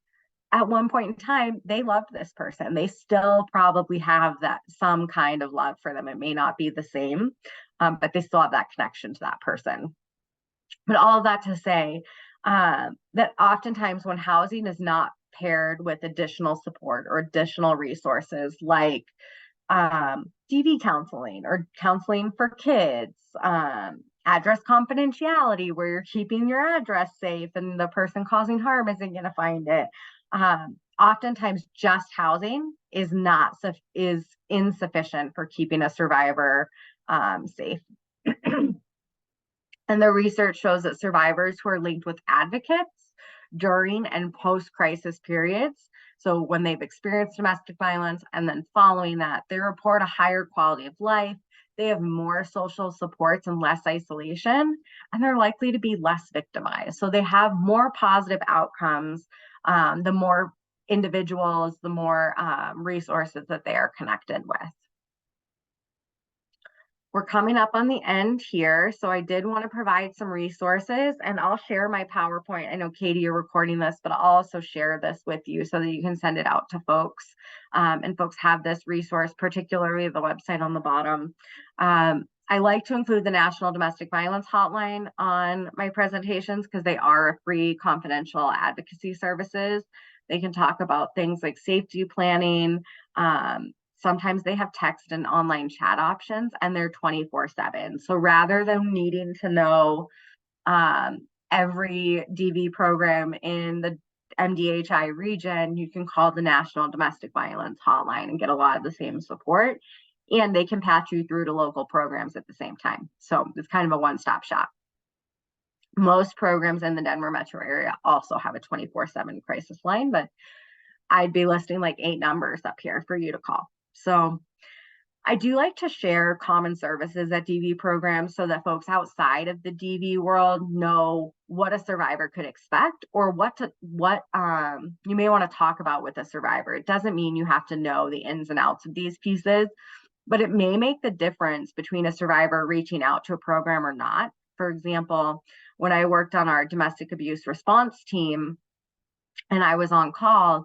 at one point in time, they loved this person. They still probably have that some kind of love for them. It may not be the same, but they still have that connection to that person. But all of that to say that oftentimes when housing is not paired with additional support or additional resources like DV counseling or counseling for kids, address confidentiality where you're keeping your address safe and the person causing harm isn't going to find it. Oftentimes just housing is insufficient for keeping a survivor safe. And the research shows that survivors who are linked with advocates during and post-crisis periods, so when they've experienced domestic violence and then following that, they report a higher quality of life, they have more social supports and less isolation, and they're likely to be less victimized. So they have more positive outcomes, the more individuals, the more resources that they are connected with. We're coming up on the end here, so I did want to provide some resources, and I'll share my PowerPoint. I know, Katie, you're recording this, but I'll also share this with you so that you can send it out to folks, and folks have this resource, particularly the website on the bottom. I like to include the National Domestic Violence Hotline on my presentations because they are free, confidential advocacy services. They can talk about things like safety planning. Sometimes they have text and online chat options, and they're 24/7. So rather than needing to know every DV program in the MDHI region, you can call the National Domestic Violence Hotline and get a lot of the same support. And they can patch you through to local programs at the same time. So it's kind of a one-stop shop. Most programs in the Denver metro area also have a 24/7 crisis line, but I'd be listing like 8 numbers up here for you to call. So I do like to share common services at DV programs so that folks outside of the DV world know what a survivor could expect or what you may want to talk about with a survivor. It doesn't mean you have to know the ins and outs of these pieces, but it may make the difference between a survivor reaching out to a program or not. For example, when I worked on our domestic abuse response team and I was on call,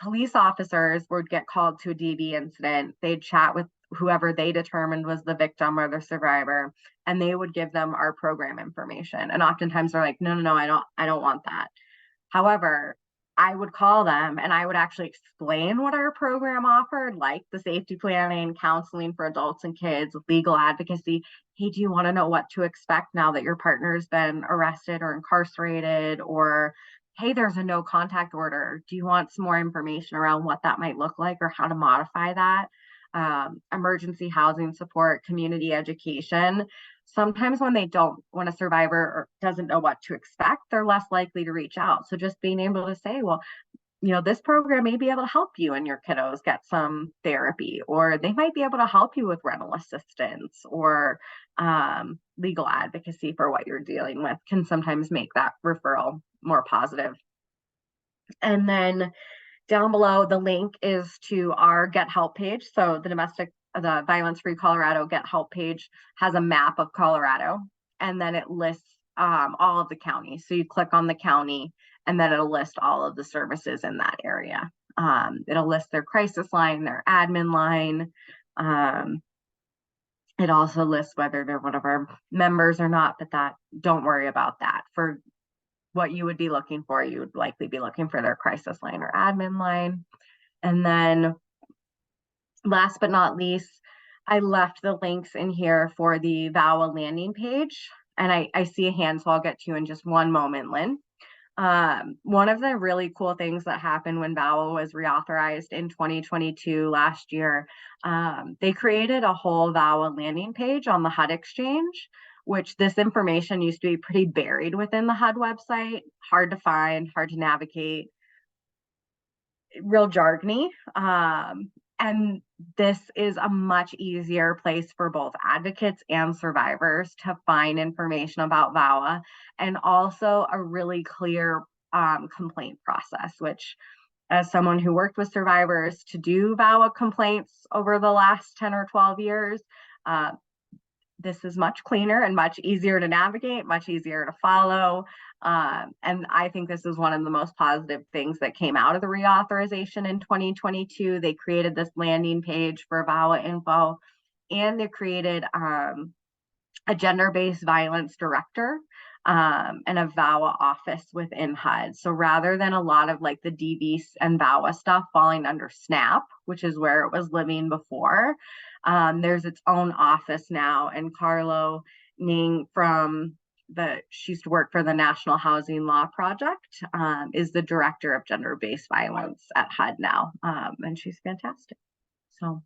police officers would get called to a DV incident. They'd chat with whoever they determined was the victim or the survivor, and they would give them our program information. And oftentimes they're like, no, I don't want that. However, I would call them and I would actually explain what our program offered, like the safety planning, counseling for adults and kids, legal advocacy. Hey, do you want to know what to expect now that your partner's been arrested or incarcerated? Or hey, there's a no contact order. Do you want some more information around what that might look like or how to modify that? Emergency housing support, community education. Sometimes when a survivor doesn't know what to expect, they're less likely to reach out. So just being able to say, well, this program may be able to help you and your kiddos get some therapy, or they might be able to help you with rental assistance or legal advocacy for what you're dealing with, can sometimes make that referral more positive. And then down below, the link is to our Get Help page. So the Violence Free Colorado Get Help page has a map of Colorado, and then it lists all of the counties. So you click on the county, and then it'll list all of the services in that area. It'll list their crisis line, their admin line, It also lists whether they're one of our members or not, but don't worry about that. For what you would be looking for, you would likely be looking for their crisis line or admin line. And then last but not least, I left the links in here for the VAWA landing page. And I see a hand, so I'll get to you in just one moment, Lynn. One of the really cool things that happened when VAWA was reauthorized in 2022 last year, they created a whole VAWA landing page on the HUD Exchange, which this information used to be pretty buried within the HUD website, hard to find, hard to navigate, real jargony. And this is a much easier place for both advocates and survivors to find information about VAWA, and also a really clear complaint process, which, as someone who worked with survivors to do VAWA complaints over the last 10 or 12 years, this is much cleaner and much easier to navigate, much easier to follow. And I think this is one of the most positive things that came out of the reauthorization in 2022. They created this landing page for VAWA info, and they created a gender-based violence director and a VAWA office within HUD. So rather than a lot of like the DV and VAWA stuff falling under SNAP, which is where it was living before, there's its own office now. And Carlo Ning she used to work for the National Housing Law Project, is the director of gender-based violence at HUD now. And she's fantastic. So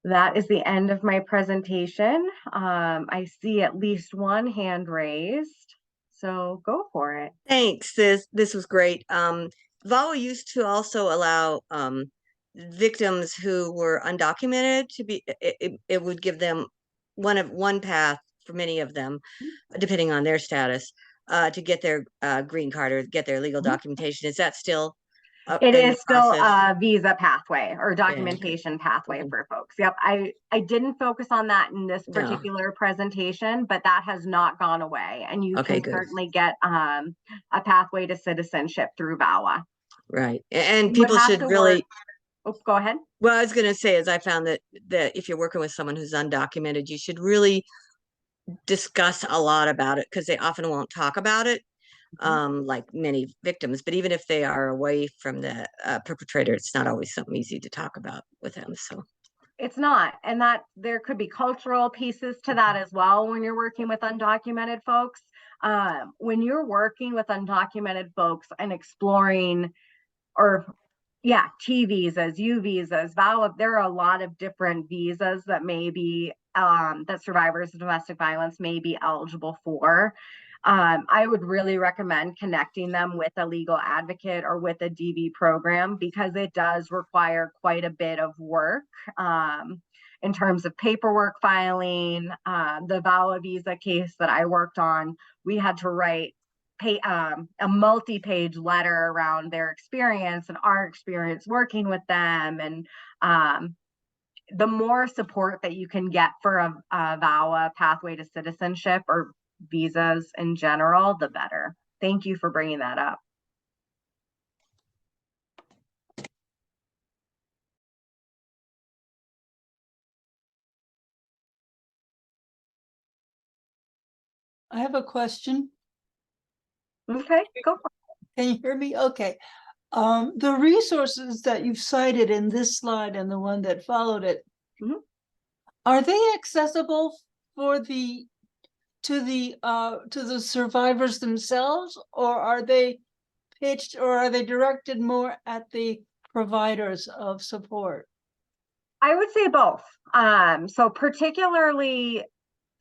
that is the end of my presentation. I see at least one hand raised, so go for it. Thanks. This was great. VAWA used to also allow victims who were undocumented to be. It would give them one path for many of them, depending on their status, to get their green card or get their legal documentation. Is that still? It is still a visa pathway or documentation pathway for folks. Yep. I didn't focus on that in this particular presentation, but that has not gone away. And you can certainly get a pathway to citizenship through VAWA. Right. And people should really go ahead. Well, I was going to say, I found that if you're working with someone who's undocumented, you should really discuss a lot about it, because they often won't talk about it. Like many victims, but even if they are away from the perpetrator, it's not always something easy to talk about with them. So it's not, and that there could be cultural pieces to that as well when you're working with undocumented folks. When you're working with undocumented folks and exploring, T visas, U visas, VAWA, there are a lot of different visas that may be that survivors of domestic violence may be eligible for. I would really recommend connecting them with a legal advocate or with a DV program, because it does require quite a bit of work in terms of paperwork filing. The VAWA visa case that I worked on, we had to write a multi-page letter around their experience and our experience working with them. And the more support that you can get for a VAWA pathway to citizenship or visas in general, the better. Thank you for bringing that up. I have a question. Okay, go for it. Can you hear me? Okay. The resources that you've cited in this slide and the one that followed it, are they accessible for to the survivors themselves, or are they pitched, or are they directed more at the providers of support? I would say both. So particularly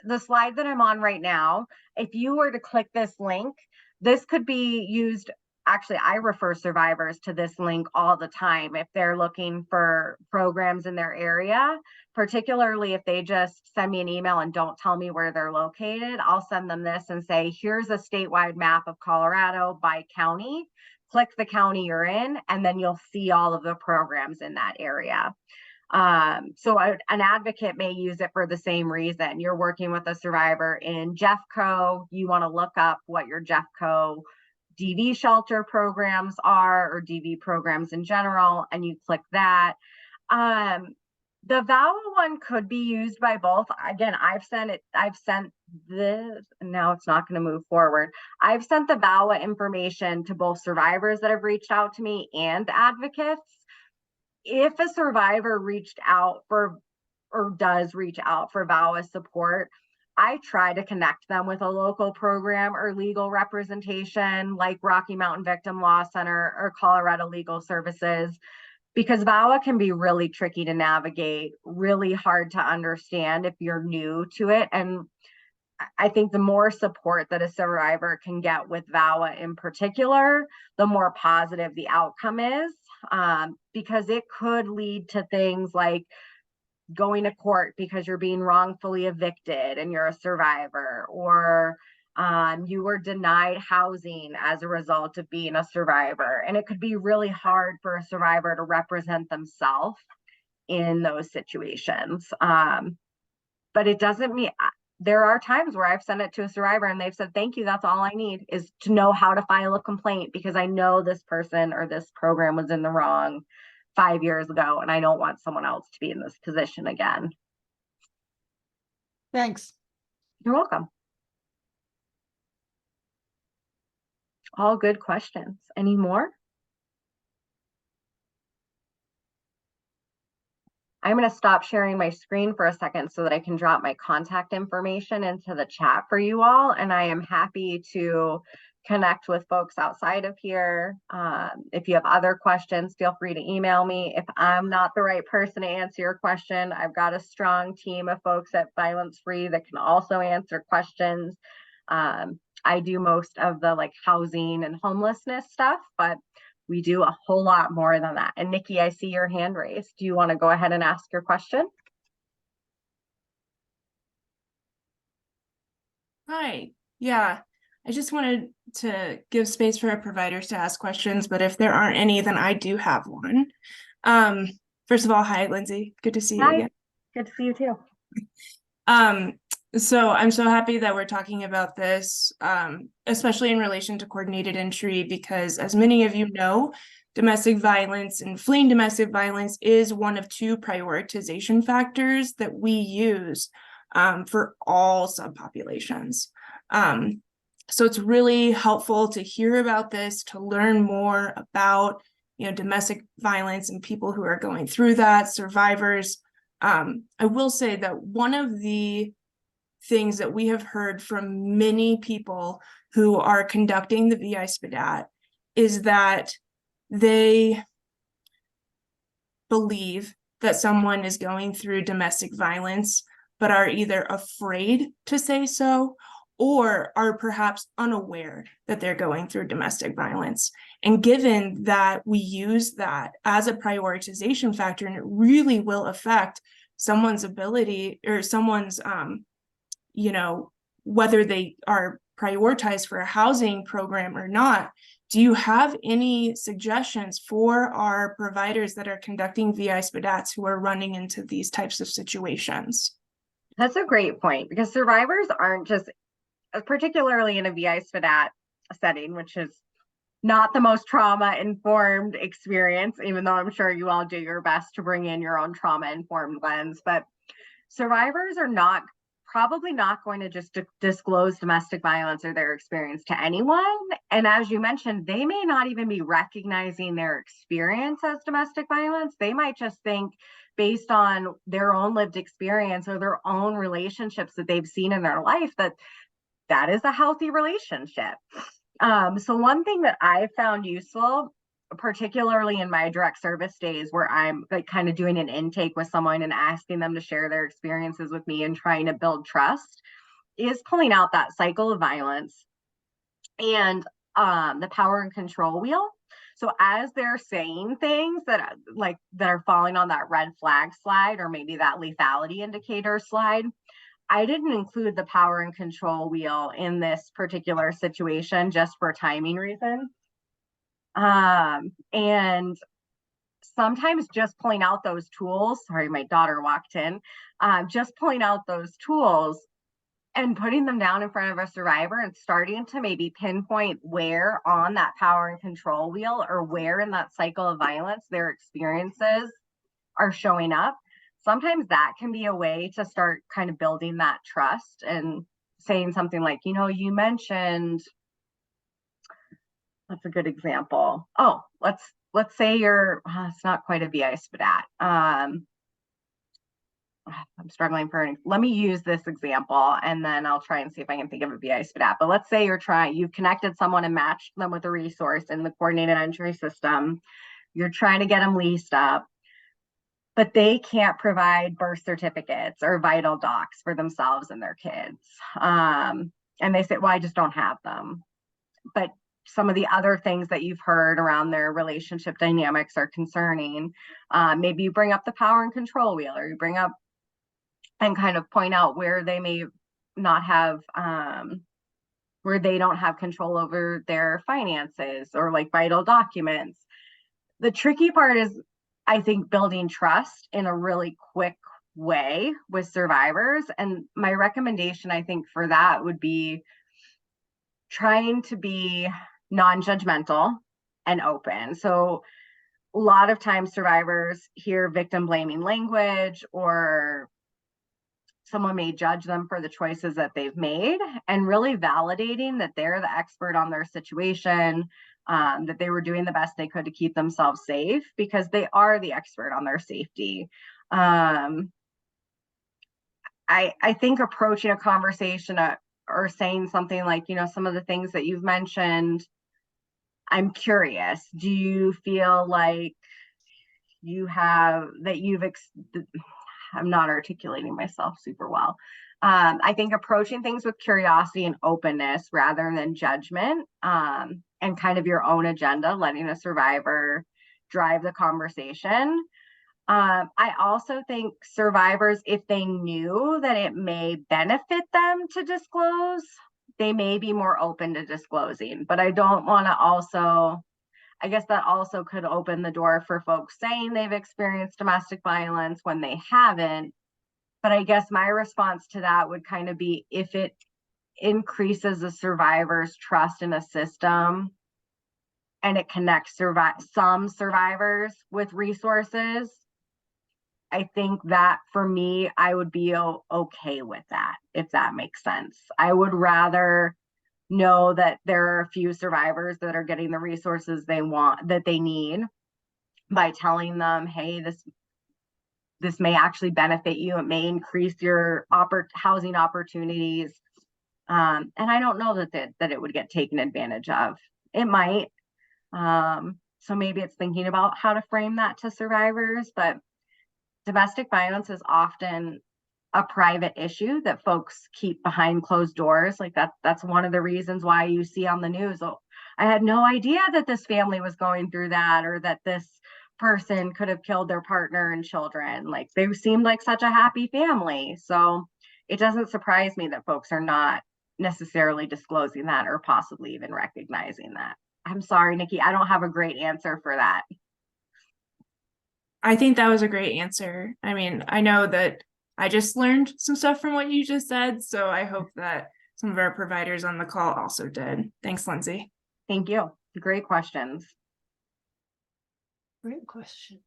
the slide that I'm on right now, if you were to click this link, this could be used. Actually, I refer survivors to this link all the time if they're looking for programs in their area, particularly if they just send me an email and don't tell me where they're located. I'll send them this and say, here's a statewide map of Colorado by county. Click the county you're in, and then you'll see all of the programs in that area. So an advocate may use it for the same reason. You're working with a survivor in Jeffco. You want to look up what your Jeffco DV shelter programs are, or DV programs in general, and you click that. The VAWA one could be used by both. Again, I've sent this, now it's not going to move forward. I've sent the VAWA information to both survivors that have reached out to me and advocates. If a survivor reached out for, or does reach out for VAWA support, I try to connect them with a local program or legal representation like Rocky Mountain Victim Law Center or Colorado Legal Services, because VAWA can be really tricky to navigate, really hard to understand if you're new to it. And I think the more support that a survivor can get with VAWA in particular, the more positive the outcome is, because it could lead to things like going to court because you're being wrongfully evicted and you're a survivor, or you were denied housing as a result of being a survivor. And it could be really hard for a survivor to represent themselves in those situations. But it doesn't mean, there are times where I've sent it to a survivor and they've said, thank you, that's all I need is to know how to file a complaint, because I know this person or this program was in the wrong 5 years ago, and I don't want someone else to be in this position again. Thanks. You're welcome. All good questions. Any more? I'm going to stop sharing my screen for a second so that I can drop my contact information into the chat for you all. And I am happy to connect with folks outside of here. If you have other questions, feel free to email me. If I'm not the right person to answer your question, I've got a strong team of folks at Violence Free that can also answer questions. I do most of the like housing and homelessness stuff, but we do a whole lot more than that. And Nikki, I see your hand raised. Do you want to go ahead and ask your question? Hi. Yeah, I just wanted to give space for our providers to ask questions, but if there aren't any, then I do have one. First of all, hi, Lindsay. Good to see you again. Good to see you too. So I'm so happy that we're talking about this, especially in relation to coordinated entry, because as many of you know, domestic violence and fleeing domestic violence is one of 2 prioritization factors that we use for all subpopulations. So it's really helpful to hear about this, to learn more about, domestic violence and people who are going through that, survivors. I will say that one of the things that we have heard from many people who are conducting the VI SPDAT is that they believe that someone is going through domestic violence, but are either afraid to say so or are perhaps unaware that they're going through domestic violence. And given that we use that as a prioritization factor, and it really will affect someone's ability or someone's whether they are prioritized for a housing program or not, do you have any suggestions for our providers that are conducting VI SPDATs who are running into these types of situations? That's a great point, because survivors aren't just, particularly in a VI SPDAT setting, which is not the most trauma-informed experience, even though I'm sure you all do your best to bring in your own trauma-informed lens, but survivors are probably not going to just disclose domestic violence or their experience to anyone. And as you mentioned, they may not even be recognizing their experience as domestic violence. They might just think, based on their own lived experience or their own relationships that they've seen in their life, that is a healthy relationship. So one thing that I found useful, particularly in my direct service days where I'm like kind of doing an intake with someone and asking them to share their experiences with me and trying to build trust, is pulling out that cycle of violence and the power and control wheel. So as they're saying things that are falling on that red flag slide, or maybe that lethality indicator slide, I didn't include the power and control wheel in this particular situation just for timing reasons. And sometimes just pulling out those tools, sorry, my daughter walked in, just pulling out those tools and putting them down in front of a survivor and starting to maybe pinpoint where on that power and control wheel or where in that cycle of violence their experiences are showing up. sometimes that can be a way to start kind of building that trust and saying something like, you know, you mentioned, that's a good example. Oh, let's say you're, it's not quite a VI SPDAT. I'm struggling let me use this example and then I'll try and see if I can think of a VI SPDAT. But let's say you've connected someone and matched them with a resource in the coordinated entry system. You're trying to get them leased up, but they can't provide birth certificates or vital docs for themselves and their kids. And they say, well, I just don't have them. But some of the other things that you've heard around their relationship dynamics are concerning. Maybe you bring up the power and control wheel, or you bring up and kind of point out where they may not have, where they don't have control over their finances or like vital documents. The tricky part is, I think, building trust in a really quick way with survivors. And my recommendation, I think, for that would be trying to be non-judgmental and open. So a lot of times survivors hear victim blaming language, or someone may judge them for the choices that they've made, and really validating that they're the expert on their situation, that they were doing the best they could to keep themselves safe, because they are the expert on their safety. I think approaching a conversation or saying something like, you know, some of the things that you've mentioned, I'm curious, do you feel like you have, that you've, I'm not articulating myself super well. I think approaching things with curiosity and openness rather than judgment, and kind of your own agenda, letting a survivor drive the conversation. I also think survivors, if they knew that it may benefit them to disclose, they may be more open to disclosing. But I don't want to also, I guess that also could open the door for folks saying they've experienced domestic violence when they haven't. But I guess my response to that would kind of be, if it increases the survivor's trust in a system and it connects some survivors with resources, I think that for me, I would be okay with that, if that makes sense. I would rather know that there are a few survivors that are getting the resources they want, that they need, by telling them, hey, this may actually benefit you. It may increase your housing opportunities. And I don't know that it would get taken advantage of. It might. So maybe it's thinking about how to frame that to survivors, but domestic violence is often a private issue that folks keep behind closed doors. Like that's one of the reasons why you see on the news, oh, I had no idea that this family was going through that, or that this person could have killed their partner and children. Like, they seemed like such a happy family. So it doesn't surprise me that folks are not necessarily disclosing that, or possibly even recognizing that. I'm sorry, Nikki, I don't have a great answer for that. I think that was a great answer. I mean, I know that I just learned some stuff from what you just said, so I hope that some of our providers on the call also did. Thanks, Lindsay. Thank you. Great questions. Great question.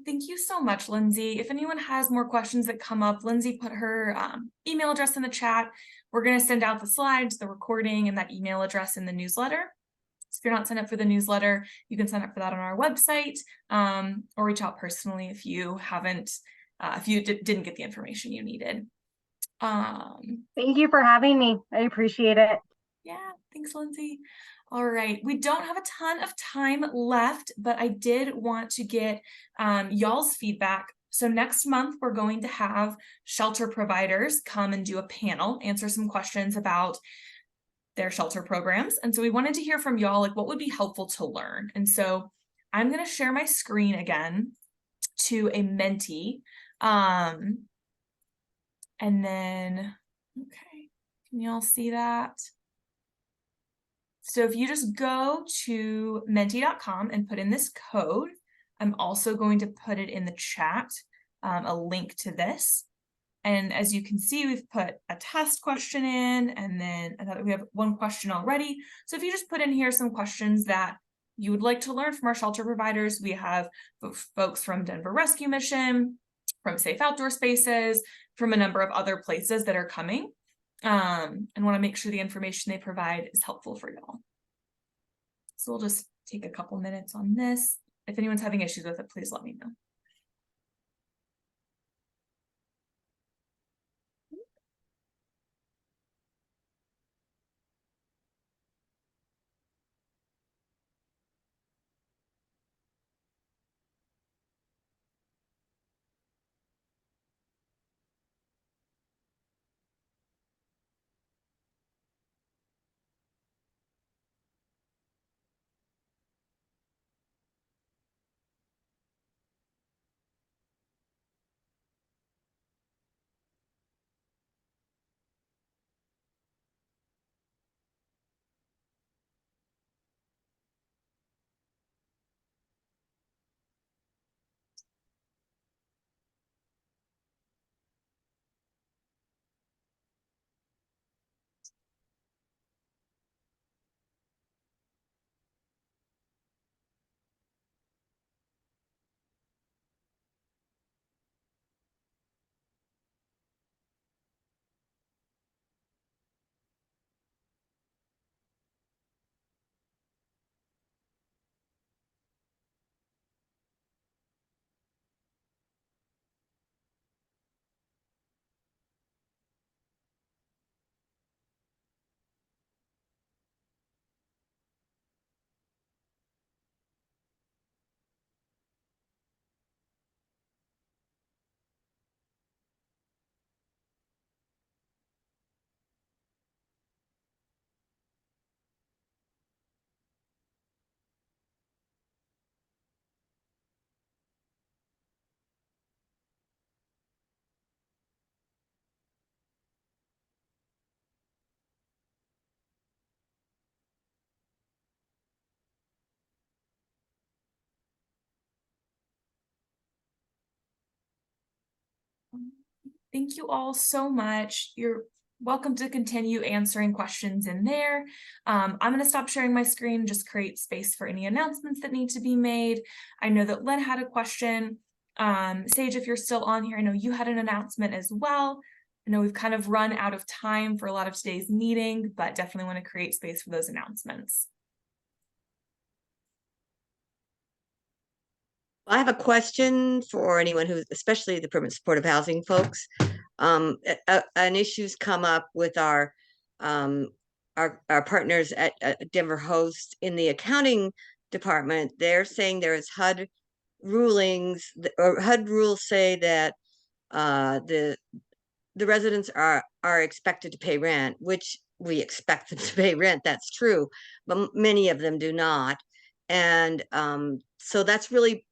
Thank you so much, Lindsay. If anyone has more questions that come up, Lindsay put her email address in the chat. We're going to send out the slides, the recording, and that email address in the newsletter. So if you're not signed up for the newsletter, you can sign up for that on our website, or reach out personally if you haven't, if you didn't get the information you needed. Thank you for having me. I appreciate it. Yeah, thanks, Lindsay. All right, we don't have a ton of time left, but I did want to get y'all's feedback. So next month, we're going to have shelter providers come and do a panel, answer some questions about their shelter programs. And so we wanted to hear from y'all, like, what would be helpful to learn. And so I'm going to share my screen again to a Menti. And then, okay, can y'all see that? So if you just go to menti.com and put in this code, I'm also going to put it in the chat, a link to this. And as you can see, we've put a test question in, and then we have one question already. So if you just put in here some questions that you would like to learn from our shelter providers, we have folks from Denver Rescue Mission, from Safe Outdoor Spaces, from a number of other places that are coming, and want to make sure the information they provide is helpful for y'all. So we'll just take a couple minutes on this. If anyone's having issues with it, please let me know. Thank you all so much. You're welcome to continue answering questions in there. I'm going to stop sharing my screen, just create space for any announcements that need to be made. I know that Len had a question. Sage, if you're still on here, I know you had an announcement as well. I know we've kind of run out of time for a lot of today's meeting, but definitely want to create space for those announcements. I have a question for anyone who, especially the permanent supportive housing folks. An issue's come up with our partners at Denver Host in the accounting department. They're saying there is HUD rulings, or HUD rules say that the residents are expected to pay rent, which we expect them to pay rent. That's true, but many of them do not. And so that's really